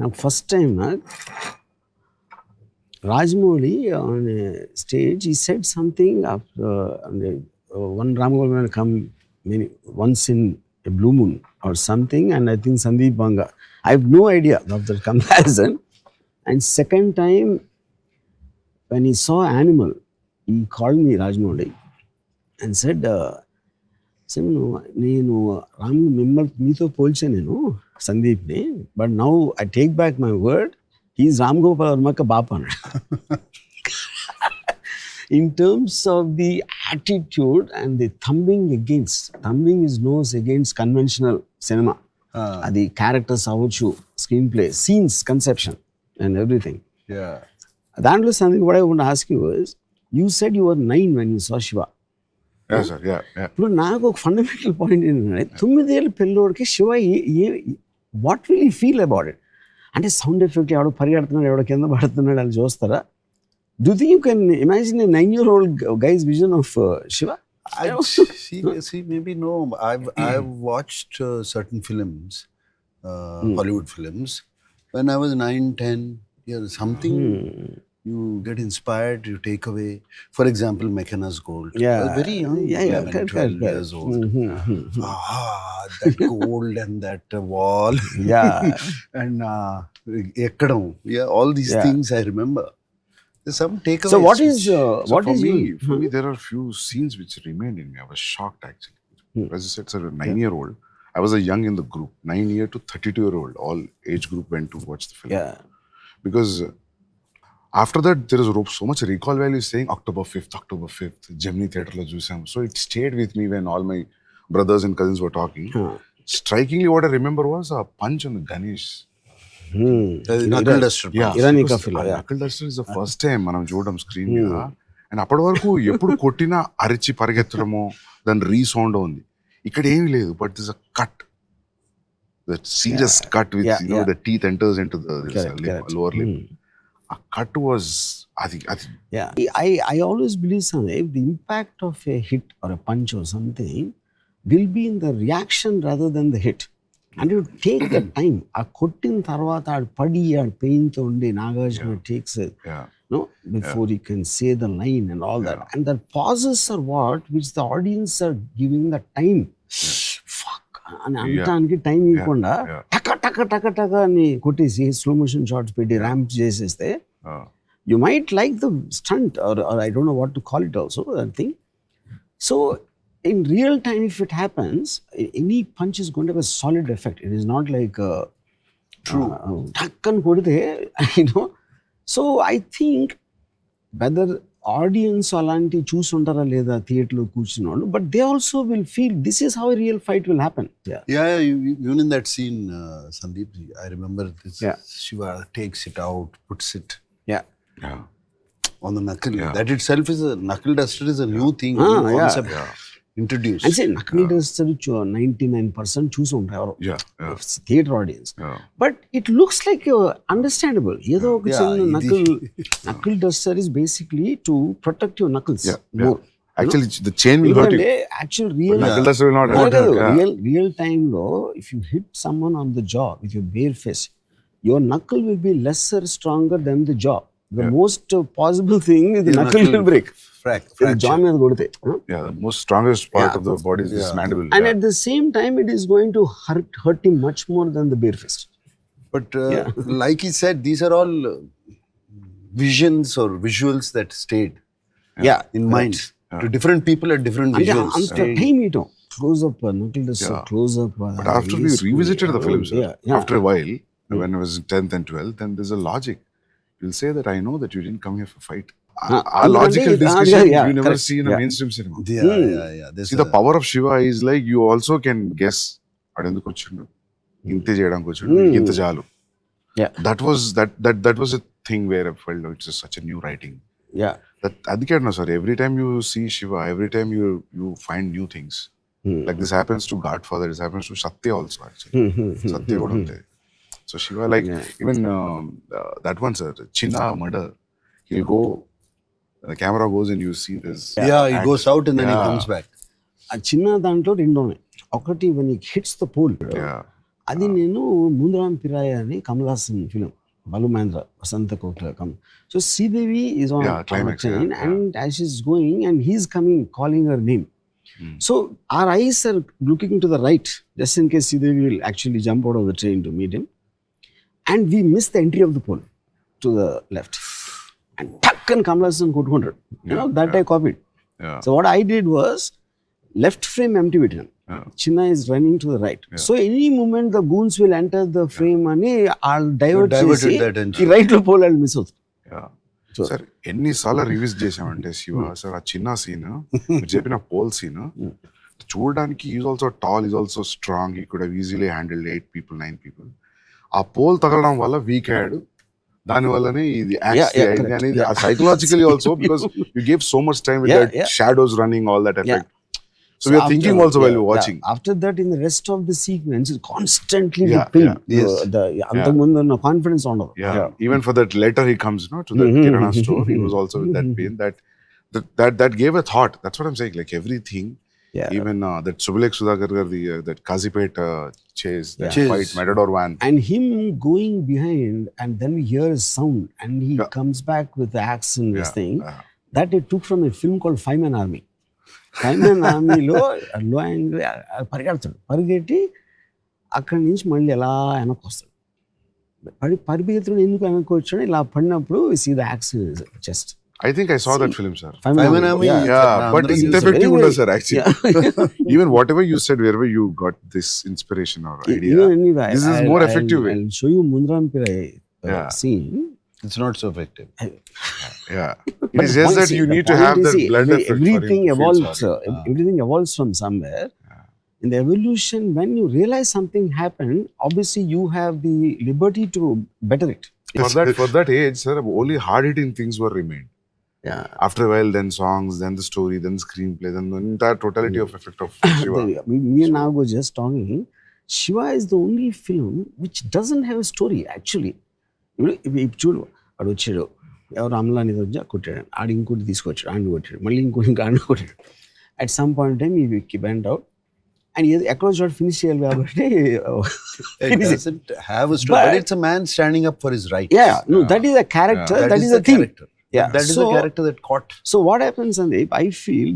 నాకు first time Rajmouli on a stage, he said something after one Ram Gopal come once in a blue moon or something, and I think Sandeep Vanga. I have no idea of the comparison. And second time, when he saw Animal, he called me Rajmouli and said, నేను రామ్ మిమ్మల్ని మీతో పోల్చా నేను సందీప్ని, but now I take back my word, he is Ram Gopal వర్మకి బాప అన్నాడు. In terms of the attitude and the thumbing his nose against conventional cinema. The characters avchu, screenplay, scenes, conception and everything. Yeah. That was something what I want to ask you is, you said you were 9 when you saw Shiva. Yeah, sir. Yeah. ఇప్పుడు నాకు ఒక fundamental point ఏంటంటే 9 ఏళ్ళ పిల్లోడికి Shiva what will you feel about it? అంటే sound effect ఎవడో పరిగెడుతున్నాడు, ఎవడో కింద పడుతున్నాడు అని చూస్తారా? Do you think you can imagine a 9-year-old guy's vision of Shiva? See, maybe no. I've watched certain films, Hollywood films, when I was 9, 10 years. Something you get inspired, you take away. For example, McKenna's Gold. Yeah. I was very young, 11, 12 years old. That gold and that wall. Yeah. And ekkadam. Yeah, all these things I remember. There's some takeaways. So what is for me, there are few scenes which remained in me. I was shocked actually. As I said, sir, a 9-year-old. I was a young in the group, 9-year to 32-year-old. All age group went to watch the film. Yeah. Because after that, there is so much recall value saying October 5th, Gemini Theatre lo chusam. So it stayed with me when all my brothers and cousins were talking. Strikingly, what I remember was a punch on the Ganesh. Knuckle duster. Knuckle duster is the first time మనం చూడడం screen మీద. And అప్పటి వరకు ఎప్పుడు కొట్టినా అరిచి పరిగెత్తడమో దాని resound ఉంది. ఇక్కడ ఏమీ లేదు, but this a cut, that serious cut with the teeth enters into the lower lip. ఆ కట్ వాజ్ అది. I always believe something, the impact of a hit or a punch or something will be in the reaction rather than the hit. And you take the time. ఆ కొట్టిన తర్వాత ఆడు పడి ఆడు పెయిన్తో ఉండి Nagarjuna takes it, before he can say the line and all that. And the pauses are what which the audience are giving the time. Fuck అని అంటానికి time ఇవ్వకుండా టక టక టక టక అని కొట్టేసి స్లో మోషన్ షాట్స్ పెట్టి ర్యాంప్ చేసేస్తే you might like the stunt or I don't know what to call it also, that thing. So in real time, if it happens, any punch is going to have a solid effect. It is not like takkan kodite, So I think whether audience alanti choosundara leda theatre lo కూర్చున్నాడు, but they also will feel this is how a real fight will happen. Yeah, even in that scene, Sandeep, I remember this. Shiva takes it out, puts it on the knuckle. That itself is a knuckle duster is a new thing, new concept. Introduced. And say knuckle duster 99% choose ఉంటారు theatre audience. But it looks like understandable. ఏదో ఒక చిన్న knuckle duster is basically to protect your knuckles more. Actually, the chain will hurt you. Actual real knuckle duster will not hurt you. Real time though, if you hit someone on the jaw with your bare fist, your knuckle will be lesser stronger than the jaw. The most possible thing is the knuckle will break. The jaw మీద కొడితే. The most strongest part of the body is this mandible. And at the same time, it is going to hurt him much more than the bare fist. But like he said, these are all visions or visuals that stayed in mind. To different people at different visuals. Anta time ito close up knuckle duster, close up. But after we revisited the films, after a while, when I was in 10th and 12th, then there's a logic. You'll say that I know that you didn't come here for fight. A logical discussion you never see in a mainstream cinema. See, the power of Shiva is like you also can guess adenduku vachundu, inte cheyadaniki vachundu, inta chalu. That was a thing where I felt it's just such a new writing. That adike no sir, every time you see Shiva, every time you find new things. Like this happens to Godfather, this happens to Satya also actually. Satya kuda untadi. So Shiva, like even that one sir, Chinna murder, he'll go, the camera goes and you see this. He goes out and then he comes back. ఆ చిన్న దాంట్లో రెండు ఉన్నాయి. ఒకటి when he hits the pole, అది నేను ముందరాం పిరాయ అని Kamal Haasan film, Balu Mahindra, Vasantha Kokila come. So Sridevi is on climax, train yeah. and as she's going and he's coming calling her name. So our eyes are looking to the right just in case Sridevi will actually jump out of the train to meet him, and we miss the entry of the pole to the left, and tuck and Kamal Hassan కొట్టుకుంటాడు. That I copied. So what I did was left frame empty between. Chinna is running to the right. So any moment the goons will enter the frame అని I'll divert చేసి ఈ right లో pole I'll miss out. Sir ఎన్నిసార్లు reviews చేసామంటే Shiva sir ఆ చిన్న scene మీరు చెప్పిన పోల్ సీన్ చూడడానికి is also tall, is also strong, he could easily handle 8 people 9 people. ఆ పోల్ తగలడం వల్ల వీక్ అయ్యాడు, దాని వల్లనే ఇది అనేది psychologically also because you gave so much time with that shadows running all that effect. So we are thinking also while we're watching. After that, in the rest of the sequence, it's constantly the antamundu na confidence on it. Even for that letter he comes, to the Kirana store, he was also with that pain. That gave a thought. That's what I'm saying. Like everything, even that Subulek Sudhakar that Kazipet chase, that fight, Matador van, and him going behind, and then we hear a sound, and he comes back with the axe and this thing that I took from a film called Five-Man Army. Five-Man ఆర్మీలో low angle పరిగెడతాడు, పరిగెట్టి అక్కడి నుంచి మళ్ళీ ఎలా వెనక్కి వస్తాడు. పరిగెత్తుడు ఎందుకు వెనక్కి వచ్చాడు, ఇలా పడినప్పుడు see the accident chest. I think I saw that film, sir. Five-Man Army, but it's effective, sir. Actually, even whatever you said, wherever you got this inspiration or idea, this is more effective way. I'll show you Mundaram Pirai scene. It's not so effective. It is just that you need to have that blood effect. Everything evolves. Everything evolves from somewhere. In the evolution, when you realize something happened, obviously you have the liberty to better it. For that age, sir, only hard-hitting things were remained. After a while, then songs, then the story, then the screenplay, then the entire totality of effect of Shiva. Me and Nago just talking. Shiva is the only film which doesn't have a story actually. ఇప్పుడు చూడు, వాడు వచ్చాడు, ఎవరు అమలాని వచ్చా కొట్టాడు, ఆడు ఇంకోటి తీసుకొచ్చాడు, ఆడిని కొట్టాడు, మళ్ళీ ఇంకోటి ఆడిని కొట్టాడు. అట్ సమ్ పాయింట్ టైం ఈ బెండ్ అవుట్ అండ్ ఎక్కడో చోట ఫినిష్ చేయాలి కాబట్టి it's a man standing up for his rights. That is a character, that is a thing. That is the character that caught. So what happens, Sandeep, I feel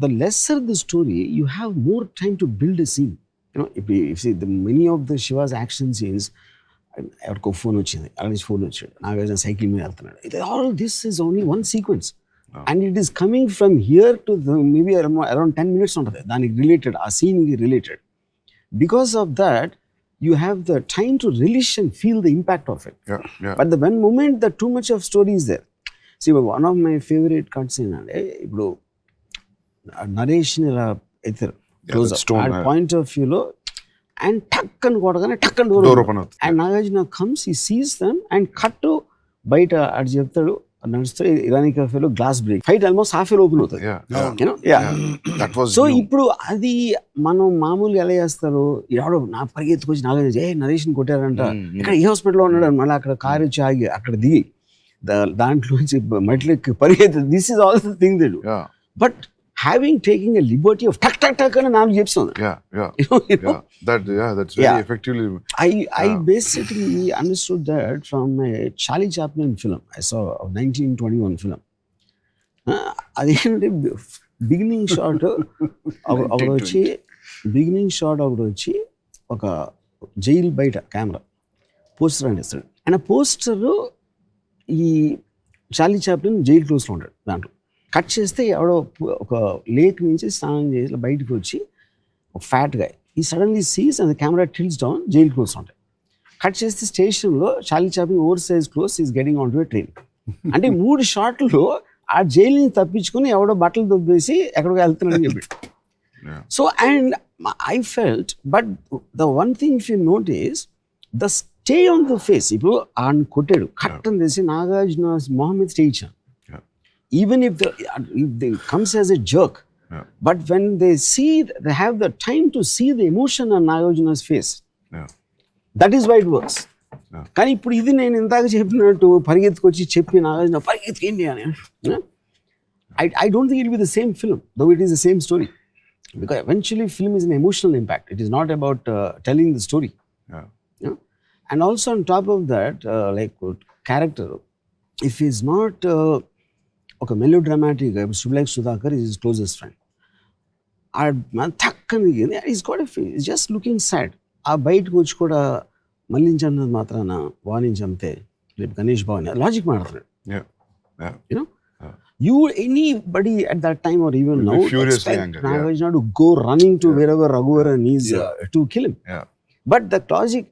the lesser the story, you have more time to build a scene. If you see many of the Shiva's action scenes, ఎవరికో phone వచ్చింది, అక్కడ నుంచి phone వచ్చాడు, Nagarjuna cycle మీద వెళ్తున్నాడు, all this is only one sequence and it is coming from here to maybe around 10 minutes ఉంటుంది దానికి related, ఆ సీన్కి related. Because of that you have the time to release and feel the impact of it. But the one moment the too much of story is there. See, one of my favorite cuts ఏంటంటే ఇప్పుడు నరేష్ని ఇలా ఎత్తారు close point of వ్యూలో and టక్ అని కొట్టగానే టక్ అని డోర్ ఓపెన్ అవుతుంది and Nagarjuna comes, he sees them and cut బయట అటు చెప్తాడు, నడుస్తాడు, ఇరానీ కఫేలో glass break, fight almost half open అవుతుంది. సో ఇప్పుడు అది మనం మామూలుగా ఎలా చేస్తారు, ఎవడో నా పరిగెత్తుకొచ్చి నాగార్జున నరేష్ని కొట్టారంట, ఇక్కడ ఈ హాస్పిటల్లో ఉన్నాడు, మళ్ళీ అక్కడ కారు వచ్చి ఆగి అక్కడ దిగి దాంట్లోంచి మెట్లెక్కి పరిగెత్తి, this is all the thing they do. But having taking a liberty of tuck అని నాకు చెప్తుంది. That's very effectively. I basically understood that from a Charlie Chaplin film I saw, of 1921 film. అదేంటంటే బిగినింగ్ షాట్ ఒకటి వచ్చి ఒక jail బయట camera poster అంటిస్తాడు and ఆ poster ఈ చార్లీ చాప్లిన్ జైలు క్లోజ్లో ఉంటాడు, దాంట్లో కట్ చేస్తే ఎవడో ఒక లేక్ నుంచి స్నానం చేసి బయటకు వచ్చి ఒక ఫ్యాట్ గా ఈ suddenly sees and camera tilts down, jail close ఉంటాయి. కట్ చేస్తే స్టేషన్లో Charlie Chaplin over size close is getting on to a train. అంటే 3 షాట్లలో ఆ జైలుని తప్పించుకుని ఎవడో బట్టలు దొబ్బేసి ఎక్కడికో వెళ్తున్నాడని చెప్పి. So and I felt, but the one thing if you notice the stay on the face. ఇప్పుడు ఆయన కొట్టాడు, కట్ అని తెలిసి నాగార్జున మొహమ్మద్ స్టే ఇచ్చాను. Even if they comes as a jerk, but when they see, they have the time to see the emotion on Nagarjuna's face. That is why it works. కానీ ఇప్పుడు ఇది నేను ఇందాక చెప్పినట్టు పరిగెత్తుకొచ్చి చెప్పి నాగార్జున పరిగెత్తుకేంటి అని, I don't think it will be the same film, though it is the same story. Because eventually film is an emotional impact. It is not about telling the story. Yeah. You know? And also on top of that, like character, if he's not ఒక melodramatic, like Sudhakar is his closest friend. థక్కని is got is just looking sad. ఆ బయటకు వచ్చి కూడా మళ్ళించన్నది మాత్రాన వాణిని చంపితే రేపు గణేష్ బాబుని లాజిక్ మాట్లాడుతున్నాడు. You know you anybody at that time or even now furiously expect angry, Nagarjuna to go running to wherever Raghuvaran is to kill him. But the logic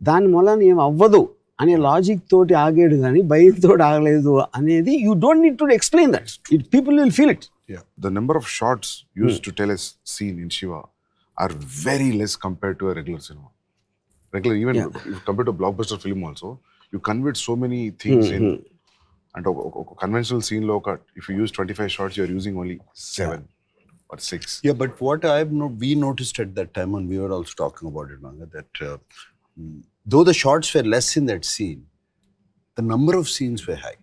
దాని మూలన ఏం అవ్వదు అనే లాజిక్ తోటి ఆగాడు కానీ భయంతో ఆగలేదు అనేది you don't need to explain that. People will feel it. Yeah, the number of shots used to tell a scene in Shiva are very less compared to a regular cinema. Even if compared to a blockbuster film also, you convert so many things in. And a conventional scene lo, if you use 25 shots, you are using only 7 or 6. Yeah, but what we noticed at that time, and we were also talking about it, Vanga, that though the shots were less in that scene, the number of scenes were high.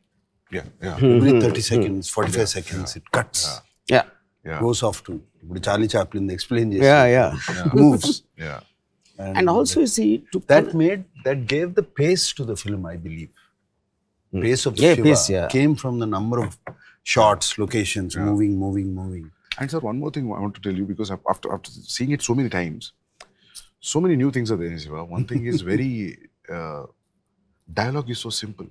Every 30 seconds, 45 seconds, it cuts. Goes off to Charlie Chaplin explain moves. And also you see that gave the pace to the film, I believe. Pace of Shiva came from the number of shots, locations, moving. And sir, one more thing I want to tell you, because after seeing it so many times, so many new things are there in Shiva. One thing is very dialogue is so simple.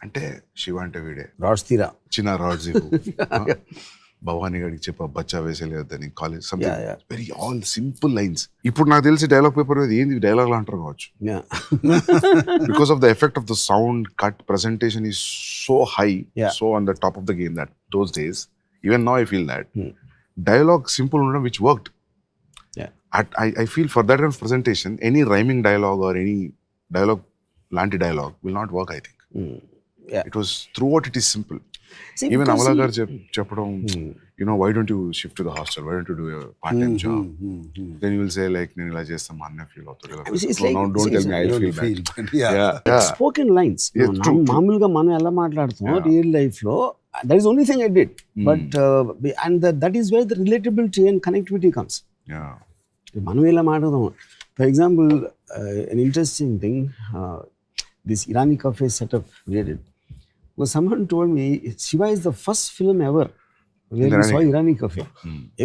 అంటే శివ అంటే వీడే rods తీరా చిన్న rods Bhavani గడికి చెప్ప బచ్చా వేసేలేదని college something very all simple lines. ఇప్పుడు నాకు తెలిసి డైలాగ్ పేపర్ మీద ఏంది డైలాగ్ అంటారు కావచ్చు. Because of the effect of the sound cut presentation is so high, so on the top of the game that those days. Even now I feel that dialogue simple ఉండడం which worked. I feel for that kind of presentation, any rhyming dialogue or any dialogue లాంటి dialogue will not work, I think. It was throughout it is simple. See, even Amala gar cheppadam, you know, why don't you shift to the hostel, why don't you do a part-time job. Then you will say like nenu ila chestam ma anna feel avutadu. No, don't tell me I feel bad. It's spoken lines. మామూలుగా మనం ఎలా మాట్లాడుతాం real life లో, that is only thing I did. But and that is where the relatability and connectivity comes. మనం ఎలా మాట్లాడదాం. For example, an interesting thing, this Irani cafe setup we did. Well, someone told me Shiva is the first film ever where we saw Irani cafe.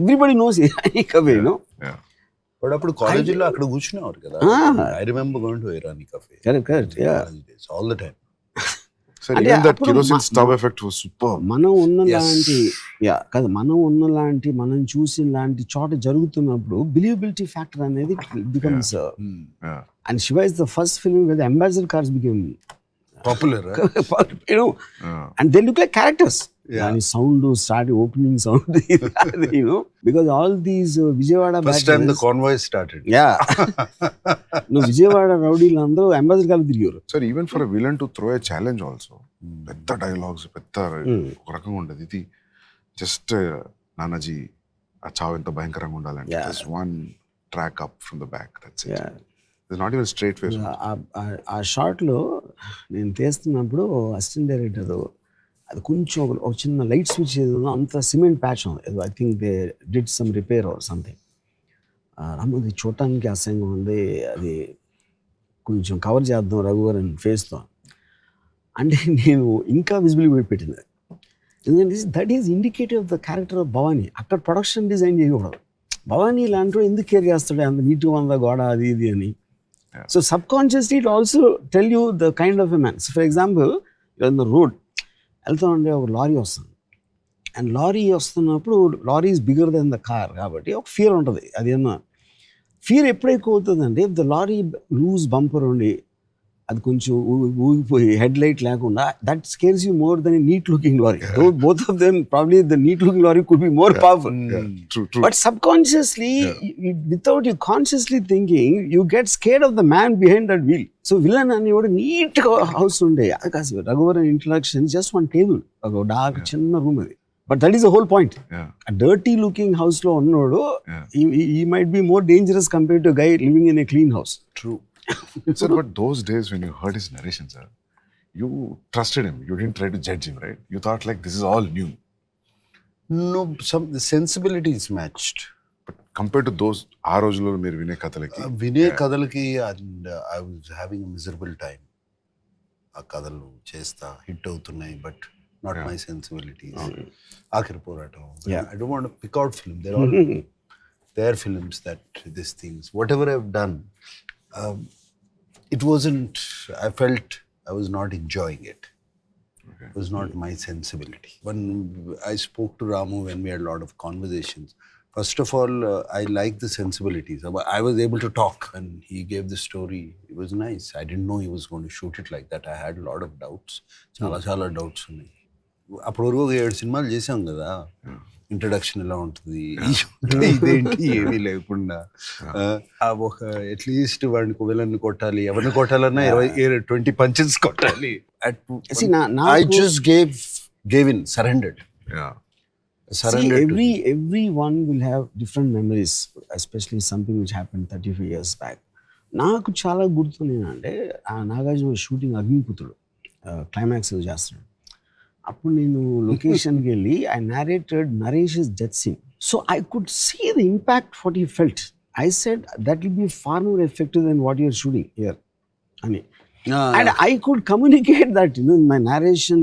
Everybody knows Irani cafe, you know. But appudu college lo akkada కూర్చునేవారు కదా. I remember going to Irani cafe. Correct. All the time. So even that kerosene stove effect was super. మనం ఉన్నలాంటి మనం చూసిన లాంటి చోట జరుగుతున్నప్పుడు believability factor అనేది becomes and Shiva is the first film where the ambassador cars became popular, you know, and they look like characters. And sound started opening sound, you know, because all these Vijayawada first time the convoy started. No, Vijayawada rowdీలు అందరూ ambassador cars తిరిగారు. Sir, even for a villain to throw a challenge also, పెద్ద dialogues, పెద్ద ఒక రకంగా ఉండదు. ఇది just Nanaji ఆ చావు ఎంత భయంకరంగా ఉండాలంటే just one track up from the back, that's it. It's not even straight face. ఆ షాట్లో నేను తీస్తున్నప్పుడు అసిస్టెంట్ డైరెక్టర్ అది కొంచెం ఒక చిన్న లైట్ స్విచ్ ఏదో అంత సిమెంట్ ప్యాచ్ ఉంది, I think they did some repair or something. అది చూడటానికి అసహ్యంగా ఉంది, అది కొంచెం కవర్ చేద్దాం రఘువరన్ ఫేస్తో అంటే నేను ఇంకా విజిబిలిటీ పెట్టింది. ఎందుకంటే that is indicative of the character of Bhavani. అక్కడ ప్రొడక్షన్ డిజైన్ చేయకూడదు. భవానీ ఇలాంటి ఎందుకు కేర్ చేస్తాడు అంత నీట్గా ఉందా గోడ అది ఇది అని. So subconsciously it also tell you the kind of a man. So for example, you're on the road, వెళ్తా ఉండే ఒక లారీ వస్తుంది, అండ్ లారీ వస్తున్నప్పుడు lorry is bigger than the car కాబట్టి ఒక ఫియర్ ఉంటుంది. అదేమన్నా ఫియర్ ఎప్పుడు ఎక్కువ అవుతుందంటే if the lorry loose bumper ఉండి అది కొంచెం ఊగిపోయి హెడ్ లైట్ లేకుండా, that scares you more than neat looking lorry. Both of them probably the neat looking lorry could be more powerful. But subconsciously, without you consciously thinking, you get scared of the man behind that wheel. So villain అనేవాడు neat గా house ఉండే, అది కాదు Raghuvaran introduction just one table, ఒక dark చిన్న room అది. But that is the whole point. A dirty looking house lo unnodu, he might be more dangerous compared to a guy living in a clean house. True. Sir, but those days when you heard his narration, sir, you trusted him. You didn't try to judge him, right? You thought like this is all new. No, the sensibility is matched. But compare to those ఆ రోజుల్లో మీరు వినే కథలకి వినే కథలకి and I was having miserable time. ఆ కథలు చేస్తా హిట్ అవుతున్నాయి, బట్ నాట్ మై సెన్సిబిలిటీస్. ఆఖరి పోరాటం. I don't want to pick out film. There all their films that these things, whatever I've done, it wasn't, I felt I was not enjoying it. It was not my sensibility. When I spoke to Ramu, when we had a lot of conversations, first of all, I like the sensibilities. I was able to talk and he gave the story. It was nice. I didn't know he was going to shoot it like that. I had a lot of doubts. Chala doubts ఉన్నాయి. అప్పుడు వరకు 7 సినిమాలు చేసాం కదా. Introduction ఎలా ఉంటుంది, ఇదేంటి ఏమీ లేకుండా ఒక అట్లీస్ట్ వాడిని విలన్ కొట్టాలి, ఎవరిని కొట్టాలన్నా 20 పంచెస్ కొట్టాలి. I just gave in, surrendered. Everyone will have different memories, especially something which happened 35 years back. నాకు చాలా గుర్తుంది అంటే ఆ నాగార్జున షూటింగ్ అగ్నిపుత్రుడు క్లైమాక్స్ చేస్తున్నాడు. అప్పుడు నేను లొకేషన్కి వెళ్ళి I narrated Naresh's death scene. So I could see the impact what he felt. I said that will be far more effective than what you're shooting here అని. And I could communicate that in my narration,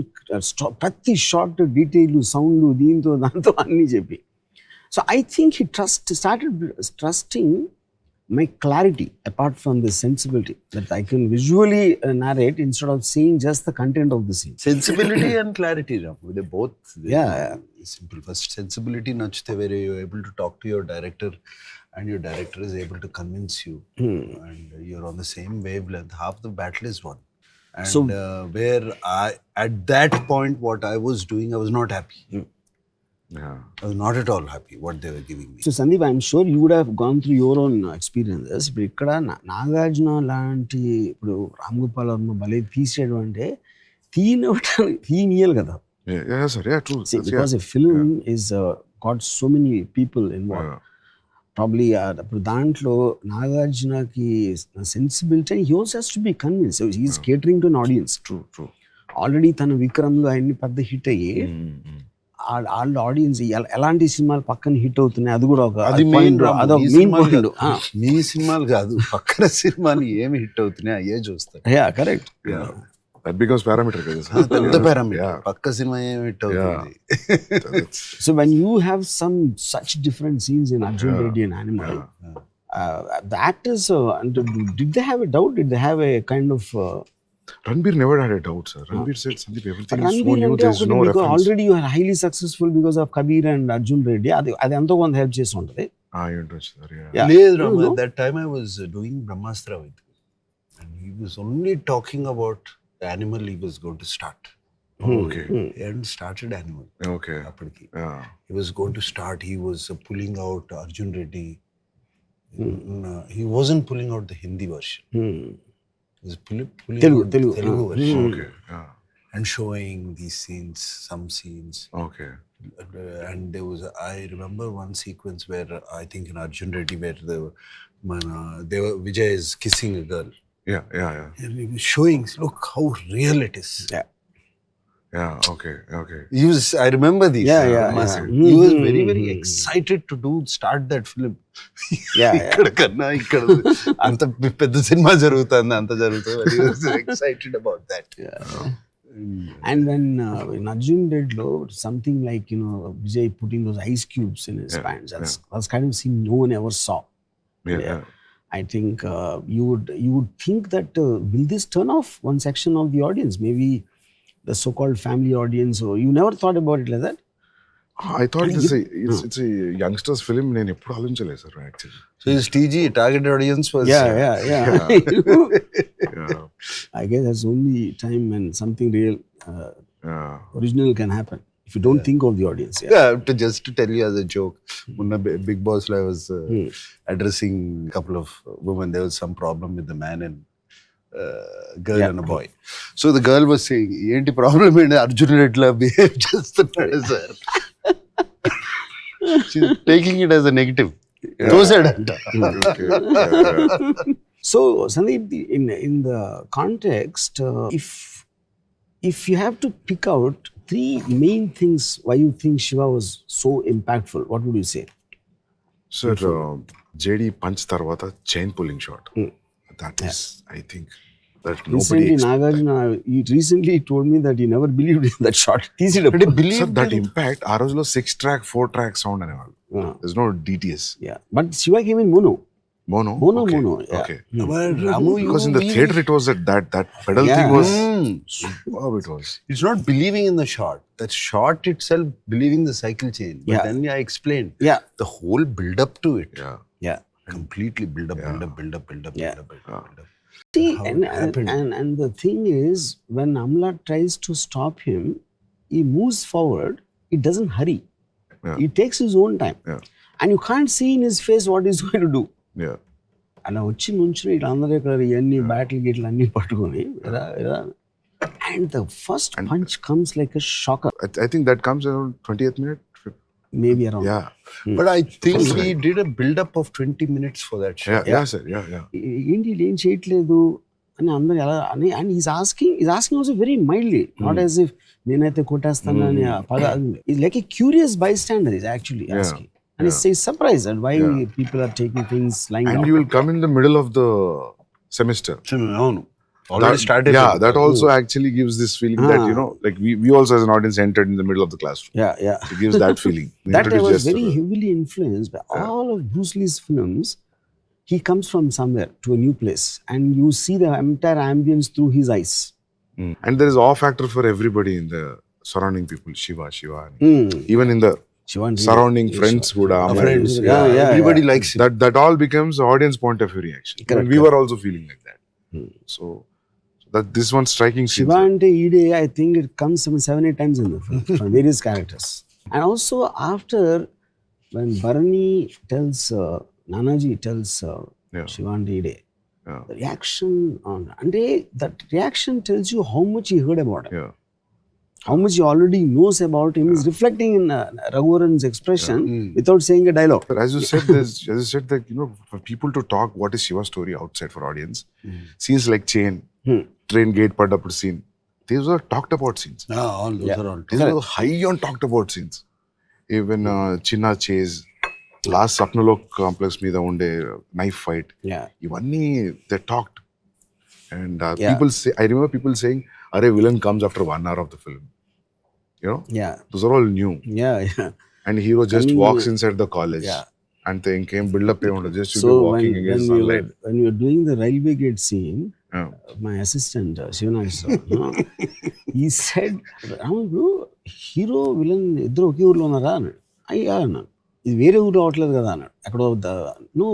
ప్రతి short detail sound దీంతో దాంతో అన్నీ చెప్పి. So I think he started trusting my clarity apart from the sensibility that I can visually narrate instead of seeing just the content of the scene. Sensibility and clarity, Ramu, they both simple. First, sensibility nachte where you're able to talk to your director and your director is able to convince you and you're on the same wavelength. Half the battle is won. And so where at that point what I was doing, I was not happy. I was not at all happy what they were giving me. So Sandeep, I'm sure you would have gone through your own experiences. ఇప్పుడు ఇక్కడ నాగార్జున లాంటి ఇప్పుడు రామ్ గోపాల్ వర్మ భలే తీసేయడం అంటే తీనియాలి కదా. Because a film is got so many people involved. Probably ఇప్పుడు దాంట్లో నాగార్జునకి sensibility, he also has to be convinced. So he's catering to an audience. True. Already తన విక్రమ్లో అన్ని పెద్ద హిట్ అయ్యి వాళ్ళ ఆడియన్స్ ఎలాంటి సినిమాలు పక్కన హిట్ అవుతున్నాయి, అది కూడా ఒక మీ సినిమాలు కాదు, పక్కన సినిమాలు ఏమి హిట్ అవుతున్నాయి అయ్యే చూస్తారు. కరెక్ట్. That becomes parameter. పెద్ద పారామీటర్, పక్క సినిమా ఏమి హిట్ అవుతుంది. So when you have such different scenes in Arjun Reddy and Animal, the actors, did they have a doubt? Did they have a kind of Ranbir never had a doubt, sir. Ranbir said, Sandeep, everything is so new, there is no reference. Already you are highly successful because of Kabir and Arjun Reddy. అది ఎంతో కొంత help చేసి ఉంటుంది. లేదు Ram, at that time I was doing Brahmastra with him and he was only talking about the Animal he was going to start. Okay. He hadn't started Animal. Okay. He was going to start, he was pulling out Arjun Reddy. He wasn't pulling out the Hindi version. He was pulling out the Telugu version. Okay. And showing these scenes, some scenes. Okay. And there was, I remember one sequence where I think in Arjun Reddy where Vijay is kissing a girl. Yeah. And he was showing, look how real it is. Okay. I remember these. He was very, very excited to start that film. ఇక్కడ కన్నా ఇక్కడ అంత పెద్ద cinema జరుగుతుంది, అంత జరుగుతుంది. He was excited about that. And when in Arjun Reddy, something like Vijay putting those ice cubes in his pants, that's kind of scene no one ever saw. I think you would think that will this turn off one section of the audience, maybe the so-called family audience, or you never thought about it like that? I thought it's a youngsters film. నేను ఎప్పుడు ఆలోచించలేదు sir actually. So his TG, target audience was I guess that's only time when something real original can happen if you don't think of the audience. Just to tell you as a joke, when Big Boss I was addressing a couple of women, there was some problem with the man and girl and a boy. So the girl was saying, "Enti problem enti Arjun Reddy la behave chestunnadu sir." She's taking it as a negative. So Sandeep, in the context, if you have to pick out 3 main things why you think Shiva was so impactful, what would you say? Sir, JD punch tarvata chain pulling shot. That is, I think, that nobody Recently, expected. Nagarjuna, he recently told me that he never believed in that shot. Sir, that impact, ఆ రోజులో 6-track, 4-track sound అనేవాళ్ళు. There's no DTS. Yeah, but Shiva came in mono. Mono? Mono, Okay. mono. Yeah. Okay. But Ramu, Because in the theater it was that pedal thing was superb. It was. It's not believing in the shot. That shot itself, believing the cycle chain. But Yeah. then I explained. Yeah. The whole build up to it. Yeah. Yeah. Completely build up. Yeah. Build up. See, How it happened. and the thing is, when Amla tries to stop him, he moves forward. He doesn't hurry. Yeah. He takes his own time. Yeah. And you can't see in his face what he's going to do. Yeah. అలా వచ్చి నుంచుని ఇట్లా అందరూ ఇక్కడ ఇవన్నీ battle గిట్లు అన్నీ పట్టుకొని and the first punch comes like a shocker. I think that comes around 20th minute. Maybe around. Yeah. But I think he did a build up of 20 minutes for that shot. Yeah, sir. Yeah. ఏంటి వీళ్ళు ఏం చేయట్లేదు అని అందరూ ఎలా అని and is asking also very mildly, not as if నేనైతే కొట్టేస్తాను అని పద. Is like a curious by stander is actually asking. And he's surprised at why people are taking things lying And down. he will come in the middle of the semester. No. Already started. Yeah, that also actually gives this feeling that, you know, like we also as an audience entered in the middle of the classroom. Yeah. It gives that feeling. That I was very heavily influenced by all of Bruce Lee's films. He comes from somewhere to a new place and you see the entire ambience through his eyes. And there is awe factor for everybody in the surrounding people. Shiva. Even in the surrounding friends would Friends. Yeah. Everybody likes it. That all becomes audience point of view reaction. Correct, We were also feeling like that. So that this one striking scene. Shiva ante Ide, I think it comes some 7-8 times in the film from various characters. And also after when Bharani tells Nanaji tells Shiva ante Ide, the reaction on ante that reaction tells you how much he heard about him. Yeah. How much he already knows about him is reflecting in Raghuvaran's expression without saying a dialogue. But as you said that, you know, for people to talk what is Shiva's story outside for audience, scenes like Chain, train gate padappudu scene, these are talked about scenes. All those are all. These are high on talked about scenes. Even Chinna chase, last Sapnalok complex మీద ఉండే knife fight, ఇవన్నీ they talked. And people say, I remember people saying, "Arey, villain comes after 1 hour of the film." You know? Yeah. Those are all new. Yeah. And hero just walks inside the college. And they came build up just to be walking against sunlight. When we were doing the railway gate scene, my assistant, Shivanagara, he said, "Ramu, hero, villain, iddaru oke ఊర్లో ఉన్నారా అన్నాడు. అయ్యా అన్నాను, ఇది వేరే ఊరు అవట్లేదు కదా అన్నాడు. ఎక్కడో నో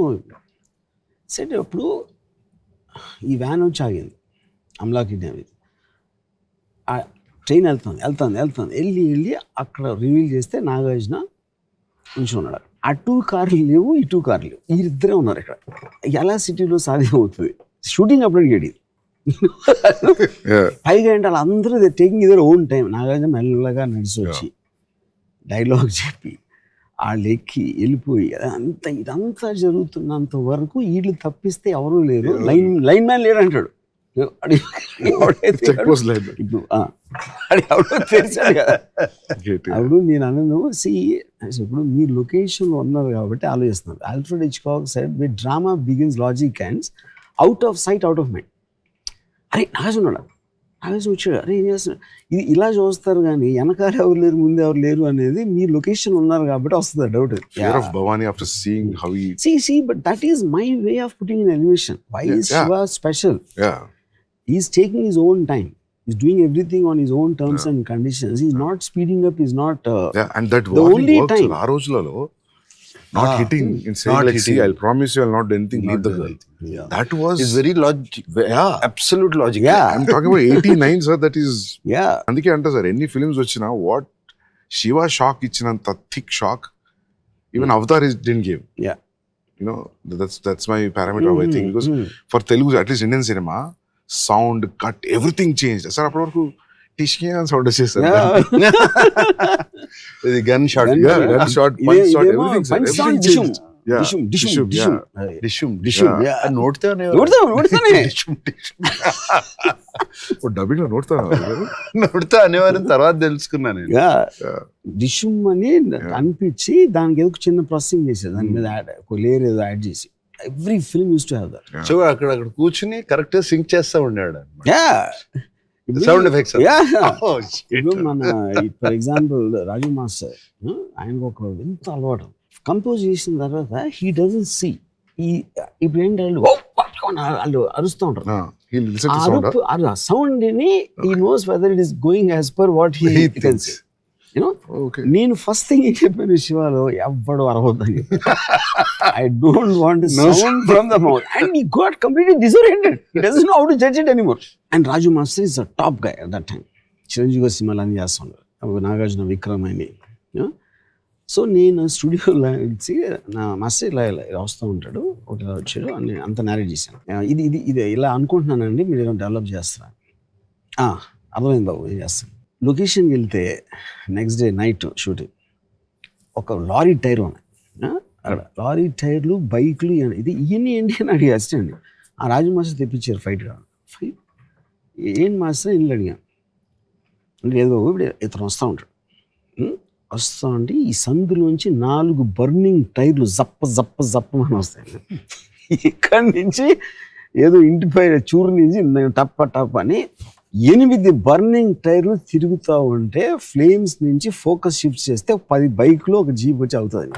సెట్. అప్పుడు ఈ వ్యాన్ వచ్చి ఆగింది అమలాకి డ్యామేజ్. ఆ ట్రైన్ వెళ్తుంది వెళ్ళి అక్కడ రివీల్ చేస్తే నాగార్జున ఉంచి ఉన్నాడు. అటు కార్లు లేవు, ఇటు కార్లు లేవు, వీరిద్దరే ఉన్నారు ఇక్కడ. ఎలా సిటీలో సాధ్యం అవుతుంది? షూటింగ్ అప్పుడు అడిగాడు. పైగా అంటే వాళ్ళందరూ taking either own time. Nagarjuna మెల్లగా నడిచి వచ్చి డైలాగ్ చెప్పి వాళ్ళు ఎక్కి వెళ్ళిపోయి ఇదంతా జరుగుతున్నంత వరకు వీళ్ళు తప్పిస్తే ఎవరూ లేరు, లైన్ మ్యాన్ లేడు అంటాడు. అప్పుడు నేను అన్నాను, ఇప్పుడు మీరు లొకేషన్లో ఉన్నారు కాబట్టి ఆలోచిస్తున్నారు. Alfred Hitchcock said with drama begins logic ends out of sight out of mind. అరే నాగార్జున వచ్చాడు, అరే ఏం చేస్తున్నాడు, ఇది ఇలా చూస్తారు కానీ వెనకాల ఎవరు లేరు ముందు ఎవరు లేరు అనేది మీ లొకేషన్ ఉన్నారు కాబట్టి వస్తుంది doubt. See, but that is my way of putting in elevation. Why is Shiva special? He's taking his own time. He's doing everything on his own terms and conditions. He's not speeding up. He's not. And that the only time. Not hitting in saying like, see, I'll promise you I'll not do anything, leave the girl. That was. It's very logic. Absolute logic. I'm talking about 89, sir. That is. అందుకే అంట sir ఎన్ని films వచ్చినా what Shiva shock ఇచ్చినంత thick shock even Avatar didn't give. You know, that's my parameter of I think, because for Telugu, at least Indian cinema, sound, cut, everything changed. Sir, అప్పటి వరకు టిష్కియా sound వచ్చేసారు. Gun shot, punch shot, everything, sir. Everything changed. డిషుమ్. నోట్తానే dubbing లో నోడతాను నోడుతా అనేవారని తర్వాత తెలుసుకున్నాను నేను. డిషుమ్ అని అనిపించి దానికి ఏదో చిన్న ప్రాసెసింగ్ చేసేది, దాని మీద యాడ్ ఒక లేయర్ ఏదో యాడ్ చేసి. Every film use to have that. So అక్కడ కూర్చుని కరెక్ట్ గా సింక్ చేస్తా ఉన్నాడు సౌండ్ ఎఫెక్ట్స్. ఇప్పుడు మన ఫర్ ఎగ్జాంపుల్ రాజు మాస్టర్, ఆయనకు ఒక ఎంత అలవాటు. కంపోజ్ చేసిన తర్వాత హీ డజంట్ సీ, ఇప్పుడు ఏంటంటే వాళ్ళు అరుస్తూ ఉంటారు, ఆ సౌండ్ ని he knows whether it is going as per what he can see. నేను ఫస్ట్ థింగ్ ఏం చెప్పాను శివాలో, ఎవ్వడు అరవద్దని. I don't want sound from the mouth. And he got completely disoriented. He doesn't know how to judge it anymore. And Raju master is the top guy at that time. Chiranjeevi గారి సినిమాలు అన్ని చేస్తుంటారు, నాగార్జున, విక్రమ్ అని. సో నేను స్టూడియోలో వచ్చి నా మాస్టర్ ఇలా వస్తూ ఉంటాడు, ఒకటి ఇలా వచ్చాడు అని అంత నేరేట్ చేశాను. ఇది ఇలా అనుకుంటున్నానండి, మీరు ఏమైనా డెవలప్ చేస్తారా? అర్థమైంది బాబు, ఏం చేస్తాను. లొకేషన్కి వెళ్తే నెక్స్ట్ డే నైట్ షూటింగ్, ఒక లారీ టైర్ ఉన్నాయి అక్కడ, లారీ టైర్లు, బైక్లు, ఇవన్నీ ఏంటి అని అడిగి అసిస్టెంట్. ఆ రాజు మాస్టర్ తెప్పించారు ఫైట్ కావాలి. ఏం మాస్టర్ ఇల్లు అడిగాను అంటే, ఏదో ఇప్పుడు ఇతను వస్తూ ఉంటాడు, వస్తూ ఉంటే ఈ సందులోంచి 4 బర్నింగ్ టైర్లు జప్పమని వస్తాయి. ఇక్కడి నుంచి ఏదో ఇంటిపై చూరు నుంచి టప్ అని 8 బర్నింగ్ టైర్లు తిరుగుతూ ఉంటే, ఫ్లేమ్స్ నుంచి ఫోకస్ షిఫ్ట్ చేస్తే 10 బైక్లో ఒక జీప్ వచ్చి అవుతుంది.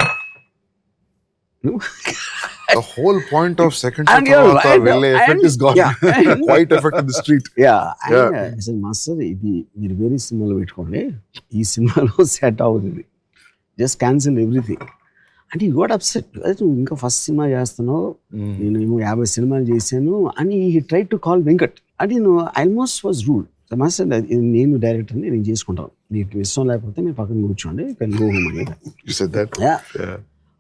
The whole point of second effect is gone. Quite effect in the street. అసలు మాస్టర్ ఇది మీరు వేరే సినిమాలో పెట్టుకోండి, ఈ సినిమాలో సెట్ అవుతుంది, జస్ట్ క్యాన్సిల్ ఎవ్రీథింగ్ అంటే. You got upset. అదే నువ్వు ఇంకా ఫస్ట్ సినిమా చేస్తున్నావు, నేను 50 సినిమాలు చేశాను అని. He try to call Venkat. అంటే నేను ఆల్మోస్ట్ వాజ్ రూల్. మాస్టర్ నేను డైరెక్టర్ని, నేను చేసుకుంటాను, నీకు ఇష్టం లేకపోతే మీరు పక్కన కూర్చోండి, కెన్ గో హోమ్ అని.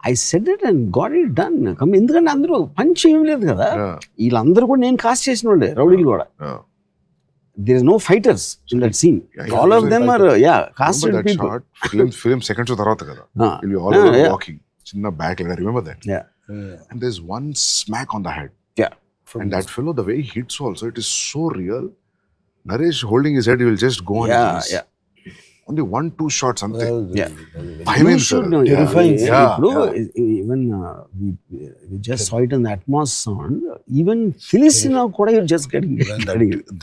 I said it and got it done. ఎందుకంటే అందరూ పంచ్ ఏం లేదు కదా, వీళ్ళందరూ కూడా నేను కాస్ట్ చేసిన వాళ్ళే, రౌడీలు కూడా. There is no fighters in that scene. All of them are casted people. Film seconds తర్వాత కదా, will be all walking, చిన్న back like I remember that. And there's one smack on the head. And that fellow, the way he hits also, it is so real. Naresh holding his head, he will just go on his knees. Only 1-2 shots ante. You should know. Even we just saw it in the Atmos sound. Even Felicina kuda you're just getting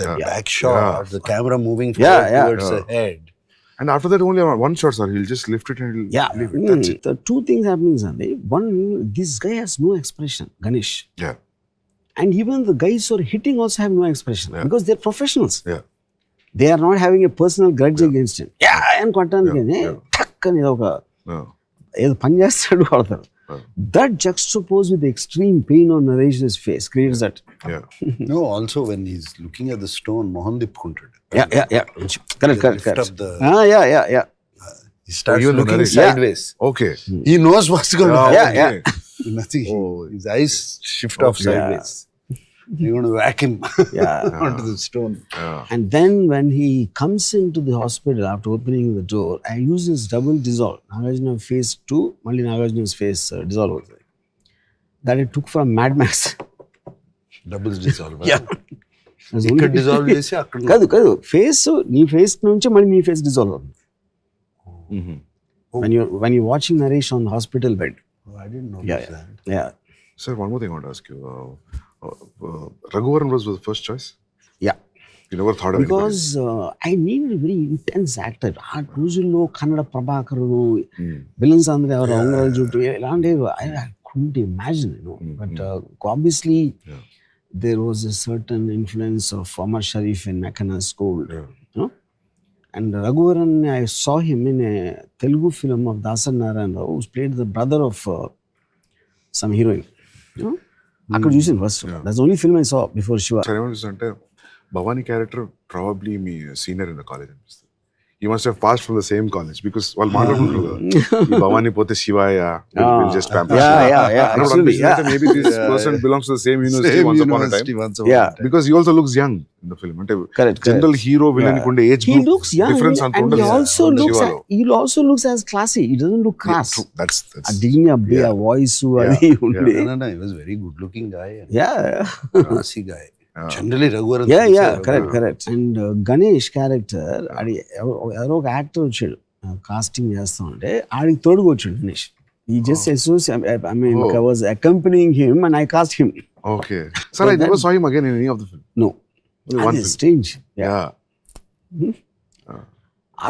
the back shot, the camera moving towards the head. And after that only one shot, sir, he'll just lift it and he'll leave it. That's it. The two things happening, Sandeep. One, this guy has no expression, Ganesh. And even the guys who are hitting also have no expression, because they're professionals. They are not having a personal grudge against him. And కొట్టానికి టక్ అని ఒక ఏదో పని చేస్తాడు కొడతారు. That juxtaposed with the extreme pain on Naresh's face creates that. No, also when he's looking at the stone, Mohan Dipkunted. Correct. He starts looking sideways. Okay. He knows what's going to happen. Nothing. His eyes shift off sideways. You're going to whack him onto the stone. And then when he comes into the hospital after opening the door, I use this double dissolve. Nagarjuna face 2, Malli Nagarjuna's face dissolve. That I took from Mad Max. Double dissolve. ఇక్కడ dissolve చేసి అక్కడ కాదు face, నీ face నుంచి మళ్ళీ నీ face dissolve అవుతుంది. When you're watching Naresh on the hospital bed. I didn't know that. Sir, one more thing I want to ask you. Raghuvaran was the first choice? You never thought of it? Because I needed a very intense actor. ఆ రోజుల్లో Kannada Prabhakar, villains అందరూ ఎవరు, అంగరాజు జుట్టు, ఇలాంటివి I couldn't imagine, But obviously there was a certain influence of Omar Sharif in Mechana School. And Raghuvaran, I saw him in a Telugu film of Dasan Narayan Rao, who played the brother of some heroine. అక్కడ చూసాను first. That's only film I saw before Shiva. అంటే Bhavani character probably me senior in the college అనిపిస్తుంది. He must have passed from the same college because వాళ్ళు మాట్లాడుకుంటారు కదా, భవానీ పోతే శివాయ, just pamper. Maybe this person belongs to the same university once upon a time. Because he also looks young in the film. అంటే general hero villain కి ఉండే age difference అంత ఉండదు. He also looks as classy. He doesn't look crass. That's a voice అది ఉండే. He was very good looking guy. Yeah. Classy guy. Generally, Raghuvaran. Yeah, correct. And Ganesh character, ఎవరో ఒక actor వచ్చాడు casting చేస్తా ఉంటే ఆడికి తోడుగా వచ్చాడు Ganesh. He just associated, I mean, I was accompanying him and I cast him. Okay. Sir, I never saw him again in any of the film. No. Only one That is film. strange. Yeah.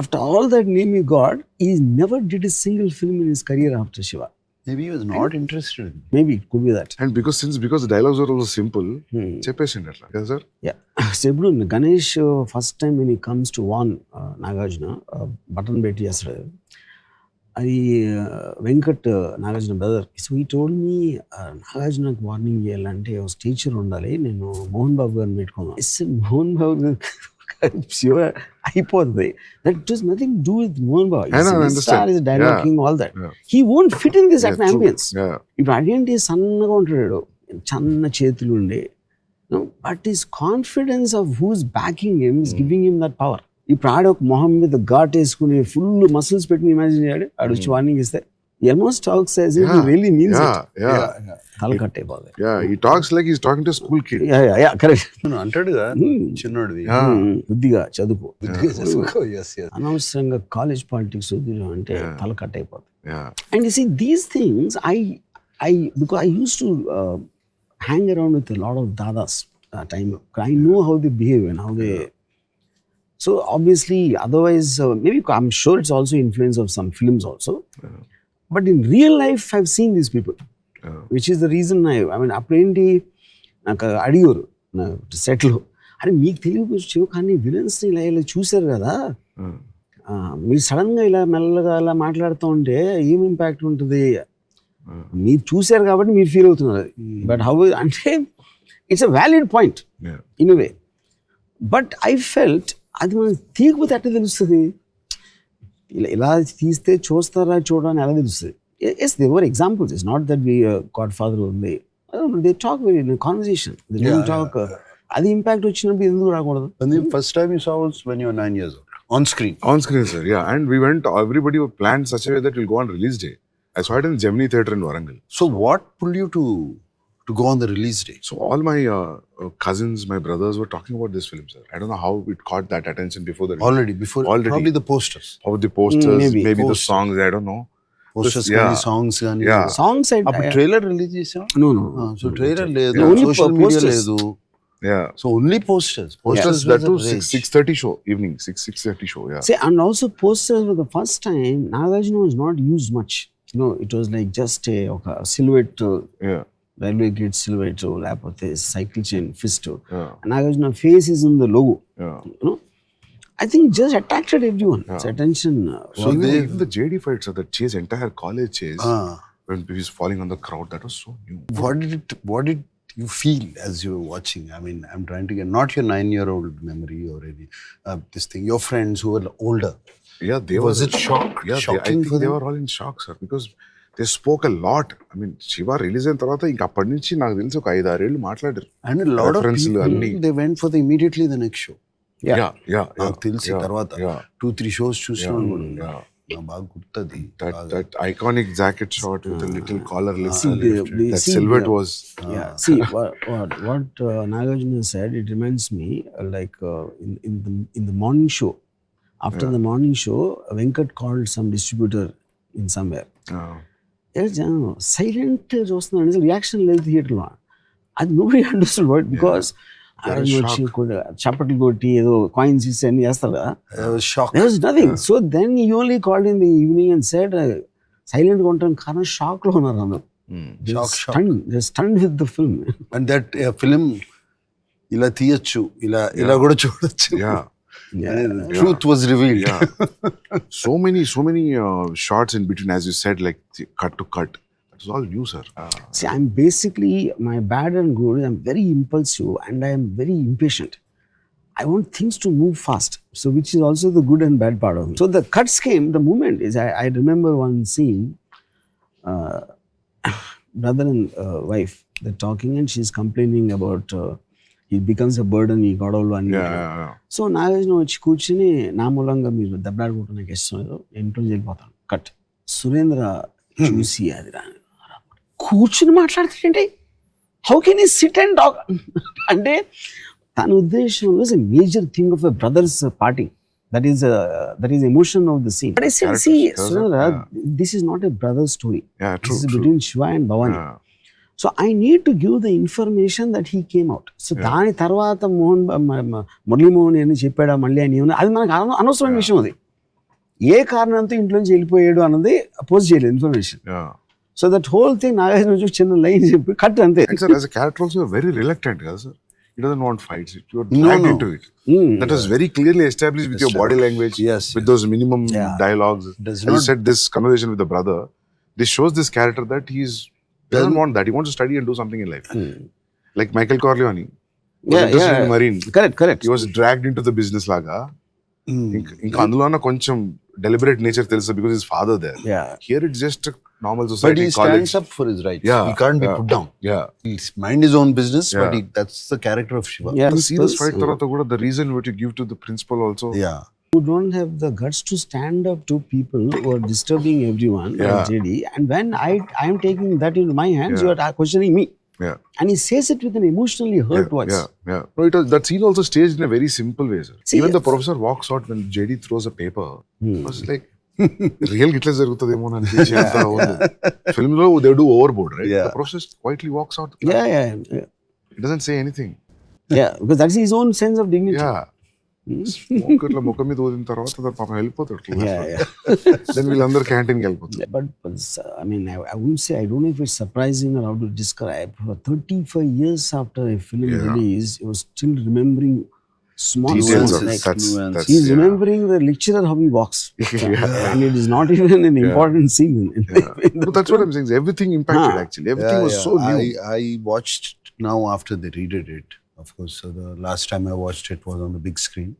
After all that name he got, he never did a single film in his career after Shiva. Maybe he was not interested. Maybe it could be that. And because the dialogues were also simple, చెప్పేసిండు అట్లా. Yes, sir? Yeah. So ఇప్పుడు Ganesh first time when he comes to warn Nagarjuna, button పెట్టి చేస్తాడు. అది Venkat Nagarjuna brother. So ఈ told me నాగార్జునకు warning చేయాలంటే ఒక teacher ఉండాలి, నేను మోహన్ బాబు గారిని పెట్టుకున్నాను. మోహన్ బాబు గారు శివ అయిపోతుంది. That does nothing do with Mohan Babu. Dialoguing all that he won't fit in this ambience. ఇప్పుడు అదేంటి సన్నగా ఉంటాడు, చిన్న చేతులు ఉండే, but is confidence of whose backing him is giving him that power. ఇప్పుడు ఆడ ఒక మొహం మీద ఘాట్ వేసుకుని ఫుల్ మసిల్స్ పెట్టి ఇమాజిన్ చేయాడు, ఆడు వచ్చి వార్నింగ్ ఇస్తే almost talks as if he really means it. తల కట్ అయిపోతుంది. He talks like he's talking to a school kid. Yeah, correct. అంటాడుగా చిన్నోడివి బుద్ధిగా చదువుకో, yes. అనవసరంగా కాలేజ్ పాలిటిక్స్ వద్దు అంటే తల కట్ అయిపోతుంది. Yeah. And you see these things, because I used to hang around with a lot of dadas time. I know how they behave and how they. So obviously, otherwise, maybe I'm sure it's also influence of some films also. But in real life, I've seen these people, which is the reason I mean, అప్పుడేంటి నాకు అడిగారు నా సెట్లో, అరే మీకు తెలుగు శివ కానీ విలన్స్ని ఇలా చూశారు కదా, మీరు సడన్గా ఇలా మెల్లగా ఇలా మాట్లాడుతూ ఉంటే ఏం ఇంపాక్ట్ ఉంటుంది, మీరు చూశారు కాబట్టి మీరు ఫీల్ అవుతున్నారు. బట్ హౌ అంటే it's a valid point in way. But I felt అది మనం తీయకపోతే అట్లా తెలుస్తుంది, ఇలా తీస్తే చూస్తారా చూడని ఎలా తెలుస్తుంది. Yes they were examples. It's not that we godfather ఉంది, they talk very in conversation, they don't talk. అది ఇంపాక్ట్ వచ్చినప్పుడు ఎందుకు రాకూడదు? First time you saw was when you were 9 years old. On screen, sir. Yeah, and we went. Everybody planned such a way that we'll go on release day. I saw it in Gemini Theatre in Warangal. So what pulled you to go on the release day? So all my cousins, my brothers were talking about this film, sir. I don't know how it caught that attention before the release. Already. Probably the posters. How the posters, maybe the songs. I don't know. Posters, songs, songs. Trailer release chesa? No. So trailer ledu, social media ledu. Yeah. So only posters. That too 6:30 show evening, 6:30 show. Yeah. See, and also posters for the first time, Nagarjuna was not used much. It was like just a silhouette. Railway gate silhouette, లేకపోతే cycle chain fist, Nagarjuna face is in the logo. I think just attracted everyone. Its attention. So even the JD fights, the chase, entire college chase, when he was falling on the crowd, that was so new. What did you feel as you were watching? I mean, I'm trying to get not your 9-year-old memory or any this thing. Your friends who were older. Yeah, was it shock? Yeah, I think they were all in shock, sir, because they spoke a lot. I mean, Shiva release అయిన తర్వాత ఇంకా అప్పటి నుంచి నాకు తెలిసి ఒక 5-6 ఏళ్ళు మాట్లాడారు. And a lot of people, they went for immediately the next show. Yeah. నాకు తెలిసి తర్వాత 2-3 shows చూసినాను కూడా. బాగా గుర్తది. That iconic jacket shot with the little collar lift. That silhouette was. See what Nagarjuna said. It reminds me like in the morning show. After the morning show, Venkat called some distributor in somewhere. Silent చూస్తున్నాడు, అసలు reaction లేదు థియేటర్లో. అది nobody understood what, because వచ్చి చప్పట్లు కొట్టి ఏదో coins ఇస్తే అన్ని చేస్తారు కదా. There was nothing. So then he only called in the evening and said, సైలెంట్గా ఉంటాను కారణం షాక్ లో ఉన్నారు అందరూ. They're stunned with the film. And that film ఇలా తీయచ్చు, ఇలా కూడా చూడొచ్చు. Truth was revealed. So many shots in between, as you said, like cut to cut. That was all new, sir. See, I'm basically, my bad and good, I'm very impulsive and I am very impatient. I want things to move fast. So which is also the good and bad part of me. So the cuts came, the moment is, I remember one scene, brother and wife, they're talking and she's complaining about he becomes a burden, he got all one. So Nagarjuna వచ్చి కూర్చుని నా మూలంగా మీరు దెబ్బలాడుకుంటూ నాకు ఇష్టం లేదు, ఇంట్లో వెళ్ళిపోతాను. కట్. సురేంద్ర చూసి అది కూర్చుని మాట్లాడుతుంటే How can he sit and talk? అంటే తన ఉద్దేశంలో is a major thing of a brother's parting. That is emotion of the scene. But I said, see, Surendra, this is not a brother story. Yeah, true. This is between Shiva and Bhavani. Yeah. So I need to give the information that he came out. So దాని తర్వాత మురళీమోహన్ అని చెప్పాడా మళ్ళీ అని అది మనకు అనవసరమైన విషయం. అది ఏ కారణంతో ఇంట్లోంచి వెళ్ళిపోయాడు అన్నది పోస్ట్ చేయలేదు information. So that whole thing Nagarjuna నుంచి చిన్న లైన్ చెప్పి కట్ అంతే. And sir, as a character also, you're very reluctant, sir. He doesn't want fights. You're dragged into it. That was very clearly established with your body language, with those minimum dialogues. As you said, this conversation with the brother, this shows this character that he doesn't want that. He wants to study and do something in life. Like Michael Corleone. Yeah. In Marine. Correct. He was dragged into the business laga. ఇంకా అందులోన కొంచెం deliberate nature తెలుసు because his father there. Here it's just a normal society. But he stands up for his rights. He can't be put down. He'll mind his own business, but that's the character of Shiva. You see this fight tarata kuda, the reason what you give to the principal also. You don't have the guts to stand up to people who are disturbing everyone, like JD. And when I am taking that into my hands, you are questioning me. And he says it with an emotionally hurt voice. No, that scene also staged in a very simple way, sir. See, even the professor walks out when JD throws a paper. I was like, real ఇట్లా జరుగుతుందేమో అని అనిపించేంత ఉంది. Film లో they do overboard, right? The professor quietly walks out. He doesn't say anything. Because that's his own sense of dignity. ఇట్లా ముఖం మీద ఊదిన తర్వాత పాపం వెళ్ళిపోతాడు. Then వీళ్ళందరూ క్యాంటీన్కి వెళ్ళిపోతారు. But I mean, I wouldn't say, I don't know if it's surprising or how to describe. For 35 years after a film release, he was still remembering small details. He's remembering the lecturer, how he walks. And it is not even an important scene. But that's what I'm saying. Everything impacted actually. Everything was so new. I watched now after they redid it. Of course, the last time I watched it was on the big screen,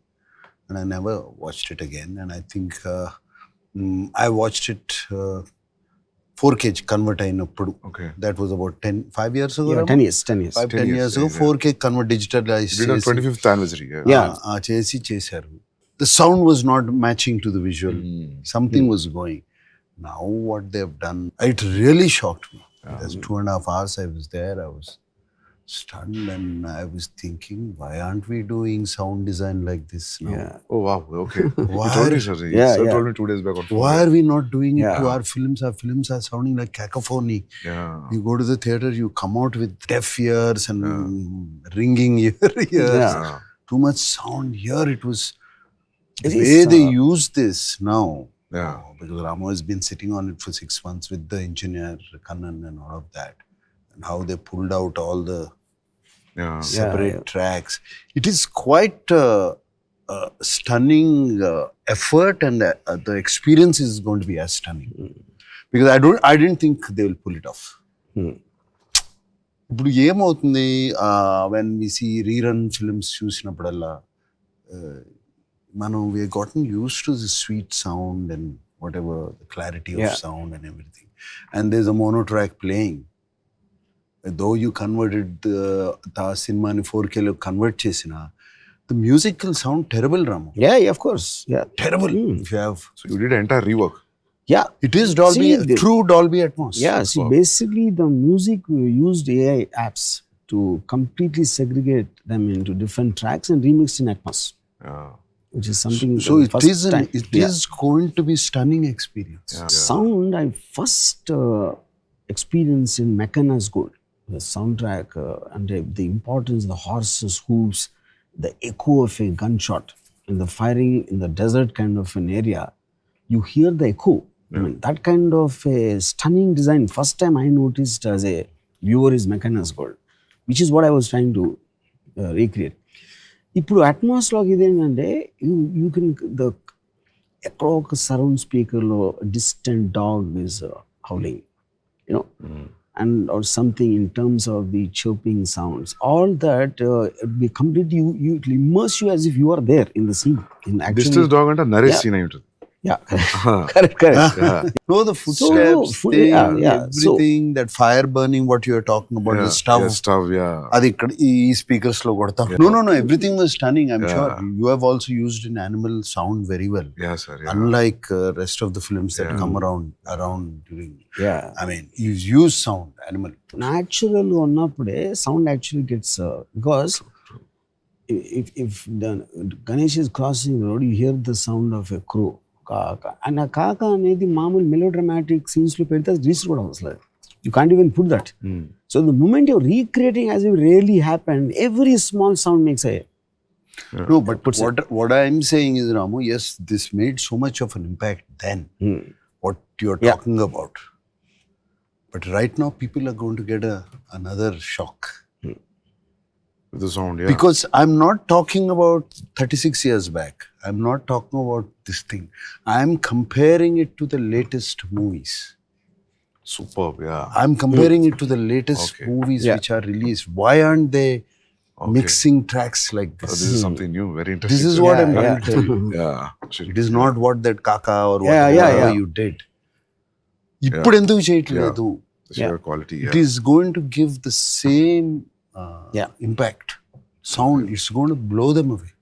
and I never watched it again. And I think I watched it 4K convert అయినప్పుడు. That was about 5 years ago. 10 years. 10 years ago, 4K convert digitalized. Did on 25th anniversary. చేశారు. The sound was not matching to the visual. Something was going. Now what they've done, it really shocked me. There's 2.5 hours I was there. I was stunned and I was thinking, why aren't we doing sound design like this now? Oh wow, okay. Why? Sir told me 2 days back. Why are we not doing it to our films? Our films are sounding like cacophony. You go to the theater, you come out with deaf ears and ringing ears. Too much sound. Here it was the way they use this now. Because Ramo has been sitting on it for 6 months with the engineer Kannan and all of that, and how they pulled out all the separate tracks. It is quite a stunning effort, and the experience is going to be as stunning. Because I didn't think they will pull it off. ఇప్పుడు ఏమవుతుంది, when we see rerun films చూసినప్పుడల్లా మనం we have gotten used to the sweet sound and whatever, the clarity of sound and everything, and there's a mono track playing. Though you converted the cinema ni 4K lo convert chesina, the music will sound terrible, Ramo. Of course. Terrible. If you have, so you did entire rework. It is Dolby, true Dolby Atmos. Basically the music, we used AI apps to completely segregate them into different tracks and remix in Atmos. Which is something. So it is going to be stunning experience. Sound I first experienced in Meccanas Gold. The soundtrack and the importance, the horses' hooves, the echo of a gunshot, and the firing in the desert kind of an area, you hear the echo. I mean, that kind of a stunning design. First time I noticed as a viewer is Meccanas Gold, which is what I was trying to recreate. ఇప్పుడు అట్మాస్లోకి ఇదేంటంటే you can ఎక్కడో ఒక surround స్పీకర్లో distant dog is howling you know and or something in terms of the chirping sounds, all that be completely you immerse you as if you are there in the scene. In actually, distance dog anta narrate scene ayi untundi. Yeah, correct. No, the footsteps, thing, So, everything, that fire burning, what you are talking about, the stove. Yeah, stuff, yeah. అది ఇక్కడ ఈ speakers లో కొడతాం. No, everything was stunning. I'm sure you have also used an animal sound very well. Yeah, sir. Yeah. Unlike rest of the films that come around during. yeah, I mean, you use sound, animal. natural ఉన్నప్పుడే sound actually gets because if the Ganesh is crossing the road, you hear the sound of a crow. Kaka. And a kaka అనేది మామూలు melodramatic scenes లో పెడితే register కూడా అవసరం. You can't even put that. So the moment you're recreating as if it really happened, every small sound makes a No, but what I'm saying is, Ramu, yes, this made so much of an impact then. What you're talking about. But right now, people are going to get another shock. The sound, yeah. Because I'm not talking about 36 years back. I'm not talking about this thing. I'm comparing it to the latest movies. Superb, yeah. I'm comparing it to the latest movies which are released. Why aren't they mixing tracks like this? This is something new, very interesting. This is what I'm trying to tell you. Yeah. It is not what that Kaka or whatever you did. ఇప్పుడు ఎందుకు చేయట్లేదు? The sheer quality, It is going to give the same impact. Sound, it's going to blow them away.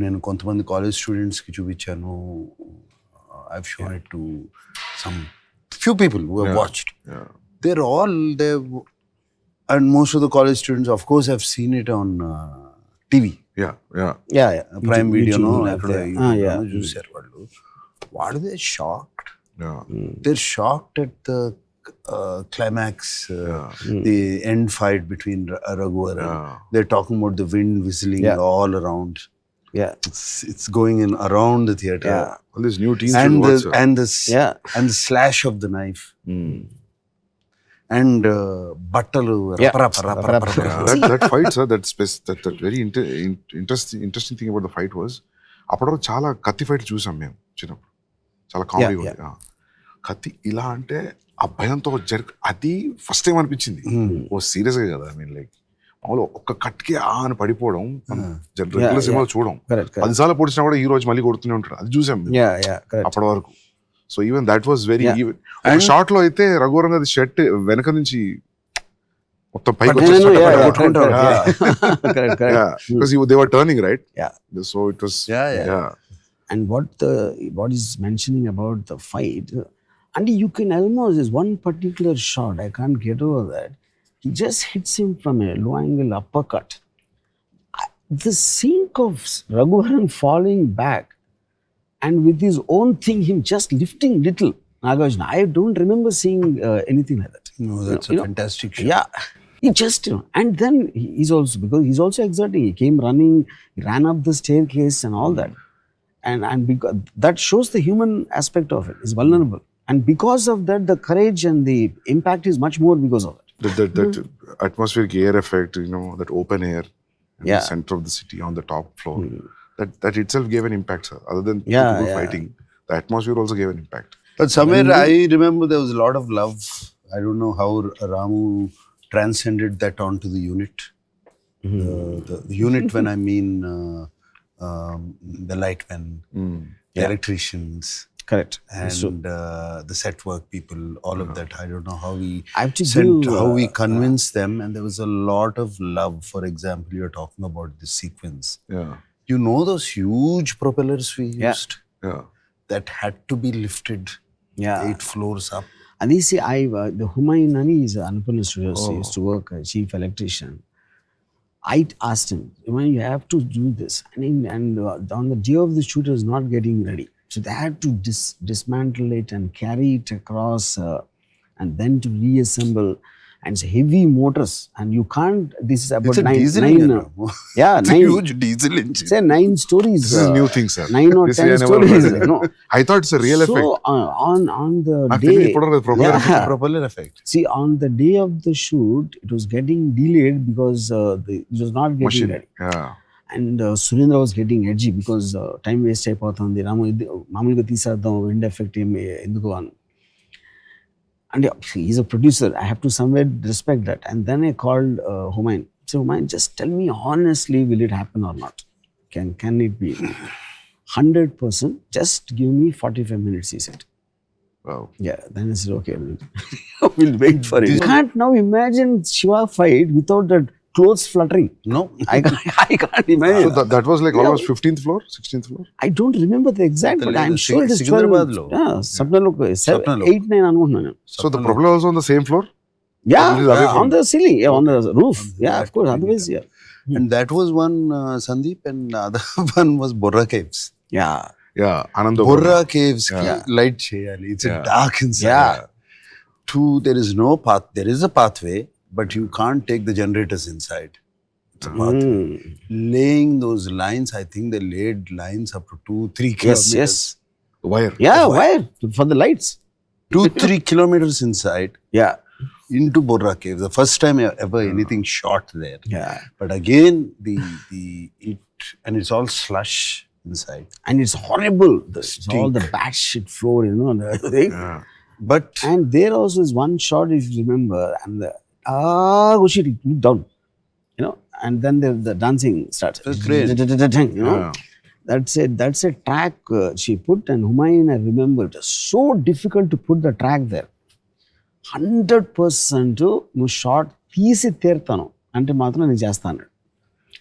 నేను కొంతమంది college స్టూడెంట్స్కి చూపించాను. I've shown it to some few people who have watched. They're all there, and most of the college students, of course, have seen it on TV. yeah. Prime Video, no? చూసారు వాళ్ళు. What are they shocked? Yeah. They're shocked at the climax, the end fight between Raghuvaran. They're talking about the wind whistling all around. Yeah, it's going in around the theater. All these new teens and the slash of the knife. And battalu. That fight, sir, that very interesting thing about the fight was, అప్పటివరకు చాలా కత్తి fight చూసాం మేము చిన్నప్పుడు, చాలా comedy ఉంది. కత్తి ఇలా అంటే ఆ భయంతో అది ఫస్ట్ టైం అనిపించింది. ఓ సీరియస్గా కదా, ఐ మీన్ లైక్ మామూలు ఒక్క కట్కి అని పడిపోవడం రెగ్యులర్ సినిమాలో చూడం. 10 సార్లు పొడిచినా కూడా ఈ రోజు మళ్ళీ కొడుతూనే ఉంటాడు, అది చూసాం అప్పటి వరకు. So even that was very even. Short లో అయితే రఘువరన్ అది షర్ట్ వెనక నుంచి మొత్తం పైకి they were turning, right? So it was and what is mentioning about the fight, and you can almost, there's one particular shot, I can't get over that, he just hits him from a low angle uppercut. The sync of Raghuvaran falling back and with his own thing, him just lifting little Nagarjuna, I don't remember seeing anything like that. No, that's a fantastic shot. Yeah, he just, and then he's also, because he's also exerting, he came running, he ran up the staircase and all that, and because that shows the human aspect of it, is vulnerable, and because of that the courage and the impact is much more because of it. That atmospheric air effect, that open air in the center of the city on the top floor, that itself gave an impact, sir. Other than people fighting, the atmosphere also gave an impact. But somewhere I remember there was a lot of love. I don't know how Ramu transcended that onto the unit. The unit, when I mean the lightmen, the electricians, correct, and the set work people, all of that. I don't know how how we convinced them, and there was a lot of love. For example, you're talking about this sequence. You know those huge propellers we used that had to be lifted 8 floors up. And you see, the Humayun Nani is Annapurna Studios, he used to work as chief electrician. I asked him, you have to do this. And on the day of the shoot, it was not getting ready. So they had to dismantle it and carry it across and then to reassemble. And it's heavy motors. And you can't, this is about it's a 9 diesel engine. It's 9 huge diesel engine. Say 9 stories. This is new thing, sir. 9 or 10 stories. No. I thought it's a real effect. So on the day, propeller effect. See, on the day of the shoot, it was getting delayed because it was not getting ready. And Surendra was getting edgy because time waste అయిపోతుంది, రాము మామూలుగా తీసేద్దాం, wind effect ఎందుకు అని. And he's a producer, I have to somewhere respect that. And then I called Humayun. So Humayun, just tell me honestly, will it happen or not? Can it be? 100%, just give me 45 minutes, he said. Wow. Yeah, then I said, okay, we'll wait for it. You can't now imagine Shiva fight without that clothes fluttering. No. I can't imagine. So that was like almost 15th floor, 16th floor? I don't remember the exact, but I'm sure it is 12. Secunderabad lo. Yeah, Sapnalo, 8, 9 అనుకుంటున్నాను. So the problem was on the same floor? Yeah, It is away from on the ceiling, on the roof. Yeah, of course, otherwise, yeah. And that was one Sandeep, and the other one was Borra Caves. Yeah. Yeah, Ananda. Borra Caves light cheyali. It's a dark inside. Yeah. There is no path. There is a pathway, but you can't take the generators inside. It's a pathway. Laying those lines, I think they laid lines up to 2-3 kilometers. Yes. Wire. Yeah, wire for the lights. 2-3 kilometers inside Yeah. into Borra Caves. The first time ever anything shot there. Yeah. But again, and it's all slush inside. And it's horrible. It's all the bad shit floor, you know. And everything. Yeah. But And there also is one shot, if you remember, and the shit, down, you know, and then the dancing starts. That's great. You know, Yeah. that's a track she put, and Humayun, I remember, it was so difficult to put the track there. 100% నువ్వు short తీసి తీరుతాను అంటే మాత్రం నేను చేస్తాను.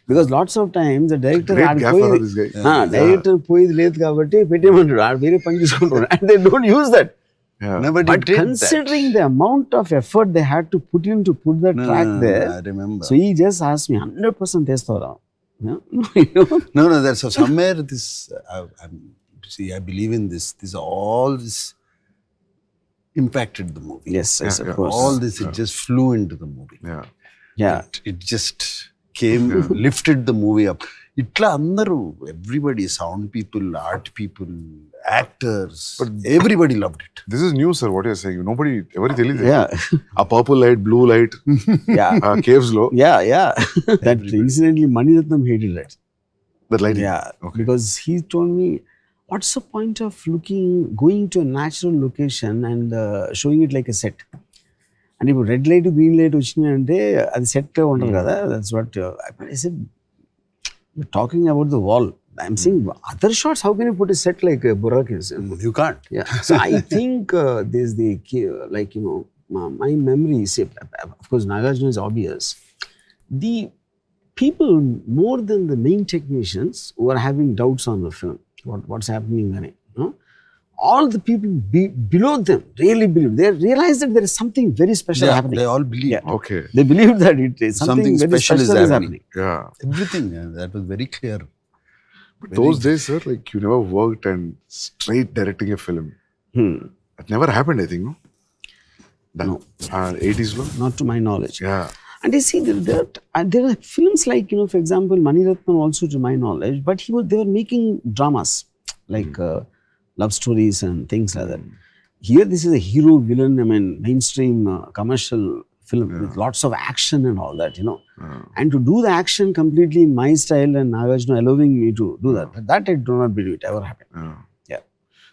Because lots of times director Great gaffer, this guy. Director పోయేది లేదు కాబట్టి పెట్టేయమంటాడు, ఆడు వేరే పని చూసుకుంటాడు. And they don't use that. Yeah. nobody But did considering the amount of effort they had to put in to put the that. track there, I remember. so he just asked me 100% తీస్తావరా. No, that's so somewhere this. I believe in this. All this impacted the movie. Yes, I Yeah, suppose. All this, it just flew into the movie. Yeah. Yeah. It just came, lifted the movie up. Itla andaru, everybody, sound people, art people, actors, but everybody loved it. This is new, sir, what you're saying. Nobody ever tell you. Yeah. A purple light, blue light, Yeah. caves low. Yeah. That incidentally Maniratnam hated that. That lighting. Yeah. Okay. Because he told me, what's the point of going to a natural location and showing it like a set? And if red light, green light వచ్చినాయి అంటే అది set ఉండదు కదా. That's what I said. We're talking about the wall. I'm saying other shots, how can you put a set like Borra Caves? You can't. Yeah. So I think there's the, like, you know, my memory, say, of course, Nagarjuna is obvious. The people, more than the main technicians, who are having doubts on the film, what's happening there, you know, all the people below them really believe. They realize that there is something very special happening. They all believe. Yeah. Okay. They believe that it is something very special special is is happening. happening. Yeah. Everything. That was very clear. But those days, sir, like you never worked and straight directing a film. That never happened, I think, no? No. 80s, no? Not to my knowledge. Yeah. And you see, there are films like, you know, for example, Maniratnam also, to my knowledge, but they were making dramas, like love stories and things like that. Here, this is a hero villain, I mean, mainstream commercial film with lots of action and all that, you know. And to do the action completely in my style and Nagarjuna allowing me to do that I do not believe it ever happened. Yeah.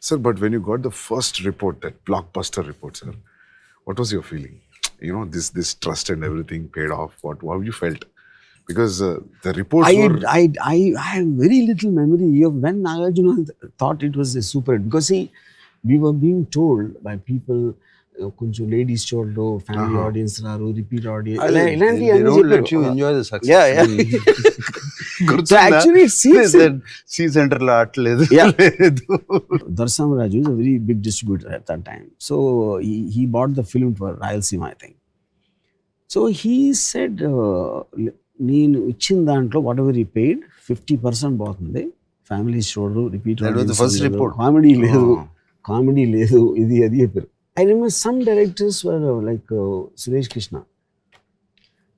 Sir, but when you got the first report, that blockbuster report, sir, what was your feeling? You know, this trust and everything paid off. How you felt? Because the reports were... I have very little memory of when Nagarjuna thought it was a super hit. Because see, we were being told by people, కొంచెం ladies చూడరు, family audience రారు, repeat audience, ఇలాంటి They don't let you enjoy the success. Yeah. So actually it seems C center లో ఆటలేదు. Darsamraju is a very big distributor at that time. So he bought the film for Rayalaseema, I think. So he said, నేను ఇచ్చిన దాంట్లో what ever he paid 50% పోతుంది, families చూడరు, repeat That was the first report. Comedy లేదు, ఇది అది చెప్పారు. I remember some directors were like Suresh Krishna.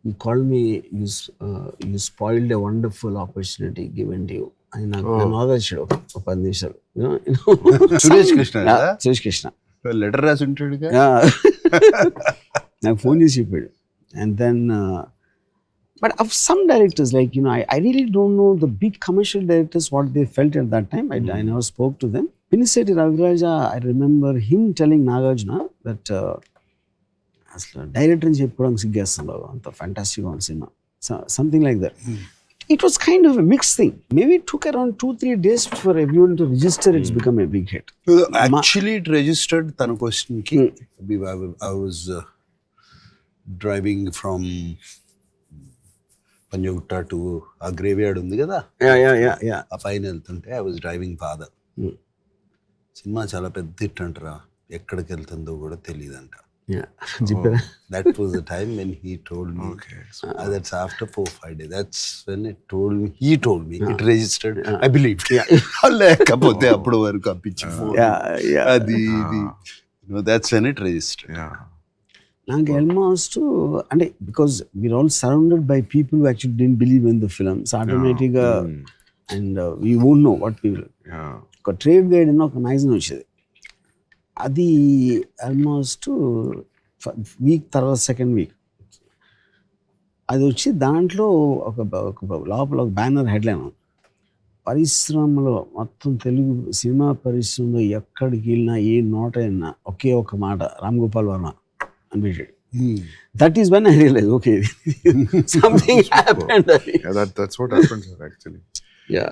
He called me, you spoiled a wonderful opportunity given to you. And I'm ఆదర్శుడు ఒక 10 నిమిషాలు. Suresh Krishna. Suresh Krishna letter రాసి ఉంటాడు. నాకు ఫోన్ చేసి చెప్పాడు. And then, but of some directors, like, you know, I really don't know the big commercial directors, what they felt at that time. I never spoke to them. Piniseti Raviraja, I remember him telling Nagarjuna that అసలు director అని చెప్పుకోవడానికి సిగ్గేస్తాను, అంత ఫ్యాంటాస్టిక్గా ఉంది cinema, something like that. it was kind of a mixed thing. Maybe it took around 2-3 days for everyone to register it's become a big hit. Actually, it registered tana question ki. I was driving from Panjagutta to a graveyard undi kada. Yeah. ఆ పైన వెళ్తుంటే I was driving father. Cinema చాలా పెద్ద hit అంటారా, ఎక్కడికి వెళ్తుందో కూడా తెలియదంట. That was the time when he told me. That's after 4-5 days. That's when he told me it registered. I believed. లేకపోతే అప్పుడు వరకు ఆ పిచ్చి అది that's when it registered. నాకు ఆల్మోస్ట్ అంటే because we are all surrounded by people who actually didn't believe in the films ఆటోమేటిక్గా and we won't know what people. ఒక ట్రేడ్ గైడ్ అని ఒక మ్యాగజైన్ వచ్చేది, అది ఆల్మోస్ట్ వీక్ తర్వాత సెకండ్ వీక్ అది వచ్చి దాంట్లో ఒక లోపల ఒక బ్యానర్ హెడ్లైన్, పరిశ్రమలో మొత్తం తెలుగు సినిమా పరిశ్రమలో ఎక్కడికి వెళ్ళినా ఏ నోట అయినా ఒకే ఒక మాట రామ్ గోపాల్ వర్మ అనిపించాడు. That is when I realized, okay, something happened. That's what happened, sir, actually.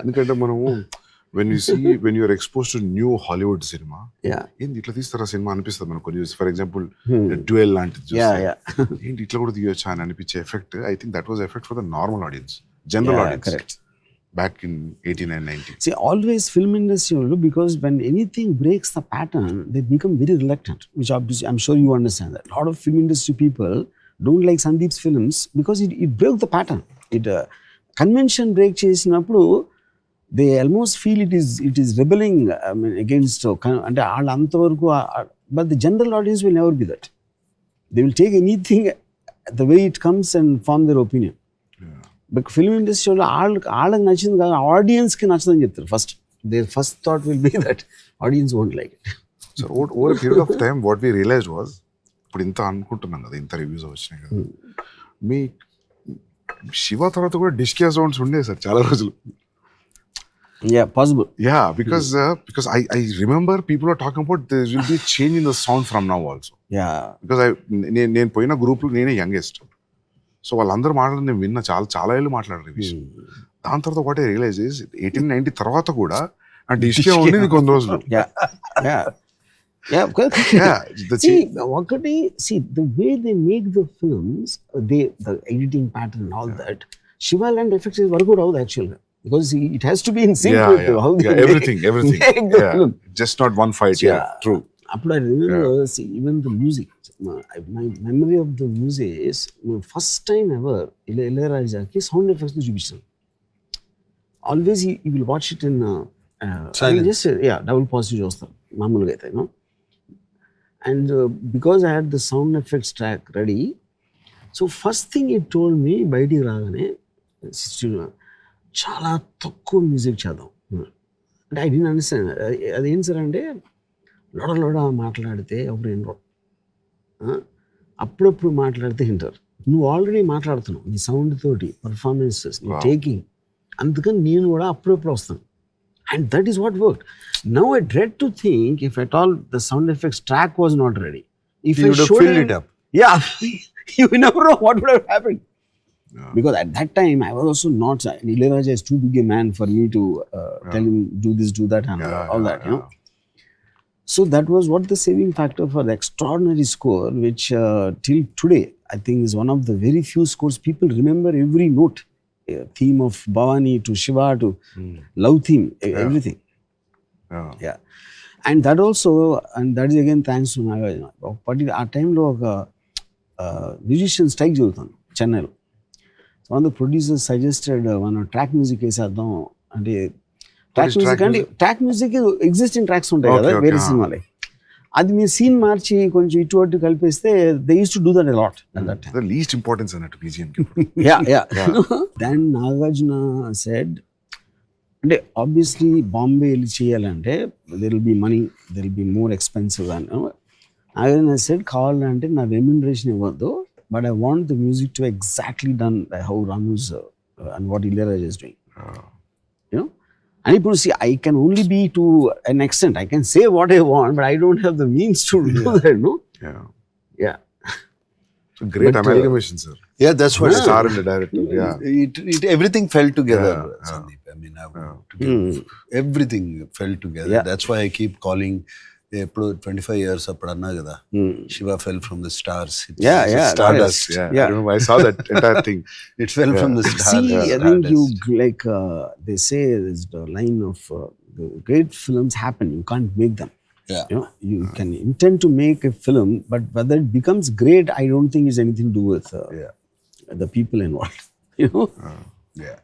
ఎందుకంటే మనము when you are exposed to new Hollywood cinema, ఏంటి ఇట్లా తీస్తారా సినిమా అనిపిస్తుంది మనకు కొన్ని. ఫర్ ఎగ్జాంపుల్ డ్యూయల్ లాంటిది ఏంటి ఇట్లా కూడా తీయొచ్చా అని అనిపించే effect, I think that was effect for the normal audience, general audience back in 89-90. See, always film industry, because when anything breaks the pattern, they become very reluctant, which obviously I'm sure you understand that. A lot of film industry people don't like Sandeep's films because it broke the pattern. It convention break చేసినప్పుడు they almost feel it is rebelling, I mean, against అంటే వాళ్ళు అంతవరకు, but the general audience will never be that. They will take anything the way it comes and form their opinion. But film ఇండస్ట్రీలో వాళ్ళకి నచ్చింది కాదు, ఆడియన్స్కి నచ్చదని చెప్తారు first. Their first thought will be that audience won't like it. So over a period of time what we realised was, ఇప్పుడు ఇంత అనుకుంటున్నాం కదా, ఇంత రివ్యూస్ వచ్చినాయి కదా, మీ శివ తర్వాత కూడా డిస్కియా సౌండ్స్ ఉండే సార్ చాలా రోజులు. Possible. Because I remember people are talking about there will be change in the sound from now also. Because నేను పోయిన గ్రూప్లో నేనే యంగెస్ట్, సో వాళ్ళందరూ మాట్లాడి నేను విన్నా, చాలా ఏళ్ళు మాట్లాడారు ఈ విషయం. దాని తర్వాత వాట్ ఐ రియలైజ్ ఇస్ 1890 తర్వాత కూడా ఆ డిస్కియా ఉండేది కొన్ని రోజులు. ఒకటి the way they make the films, the editing pattern and all that, Shiva land effects is work out actually, because it has to be in sync with how they everything just not one fight. True. Appudu I remember, see, even the music, my memory of the music is first time ever Ilayaraja's sound effects చూపించాను. Always you will watch it in just double positive చూస్తాను మామూలుగా అయితే, and because I had the sound effects track ready, so first thing he told me బయటికి రాగానే చాలా తక్కువ music చేద్దాం అంటే ఐ డిడ్ంట్ అండర్స్టాండ్. అదేం సార్ అంటే లోడ మాట్లాడితే అప్పుడు వినరు, అప్పుడప్పుడు మాట్లాడితే వింటారు. నువ్వు ఆల్రెడీ మాట్లాడుతున్నావు నీ సౌండ్ తోటి, పర్ఫార్మెన్సెస్, నీ టేకింగ్, అందుకని నేను కూడా అప్పుడప్పుడు వస్తాను. And that is what work. Now I dread to think if at all the sound effects track was not ready, if I showed it up, you never know what would have happened. Because at that time I was also not, Ilayaraja is too big a man for me to tell him do this, do that, and all that, you know. So that was what the saving factor for the extraordinary score, which till today I think is one of the very few scores people remember every note. Theme of Bhavani to Shiva to love theme, everything. And that also, and that is again thanks to Nagarjuna. But at time lo musician strike జరుగుతుంది చెన్నైలో. So one of the producers suggested one track music వేసేద్దాం అంటే, track music existing tracks ఉంటాయి కదా వేరే సినిమాలే, అది మీ scene మార్చి కొంచెం ఇటు అటు కలిపేస్తే they use to do that a lot at that time. The least importance అన్నట్టు BGM. Then Nagarjuna said, అంటే ఆబ్వియస్లీ బాంబే వెళ్ళి చేయాలంటే there will be money, there will be more expensive అని. Nagarjuna said కావాలంటే నా రెమ్యునరేషన్ ఇవ్వద్దు, but I want the music to exactly done by how Ramu's and what Ilayaraja is doing. You know? And people see, I can only be to an extent. I can say what I want, but I don't have the means to do that, no? Yeah. So great But, amalgamation, sir. Yeah, that's what The star and the director. Yeah. everything fell together, Sandeep. I mean, everything fell together. Yeah. That's why I keep calling. 25 years అప్పుడు అన్నా కదా Shiva fell from the stars. Yeah, Stardust. Yeah. Yeah. I remember I saw that entire thing. It fell from the stars. See, I think you like they say there's the line of the great films happen. You can't make them. Yeah. You know, you can intend to make a film, but whether it becomes great, I don't think is anything to do with the people involved. You know. Yeah.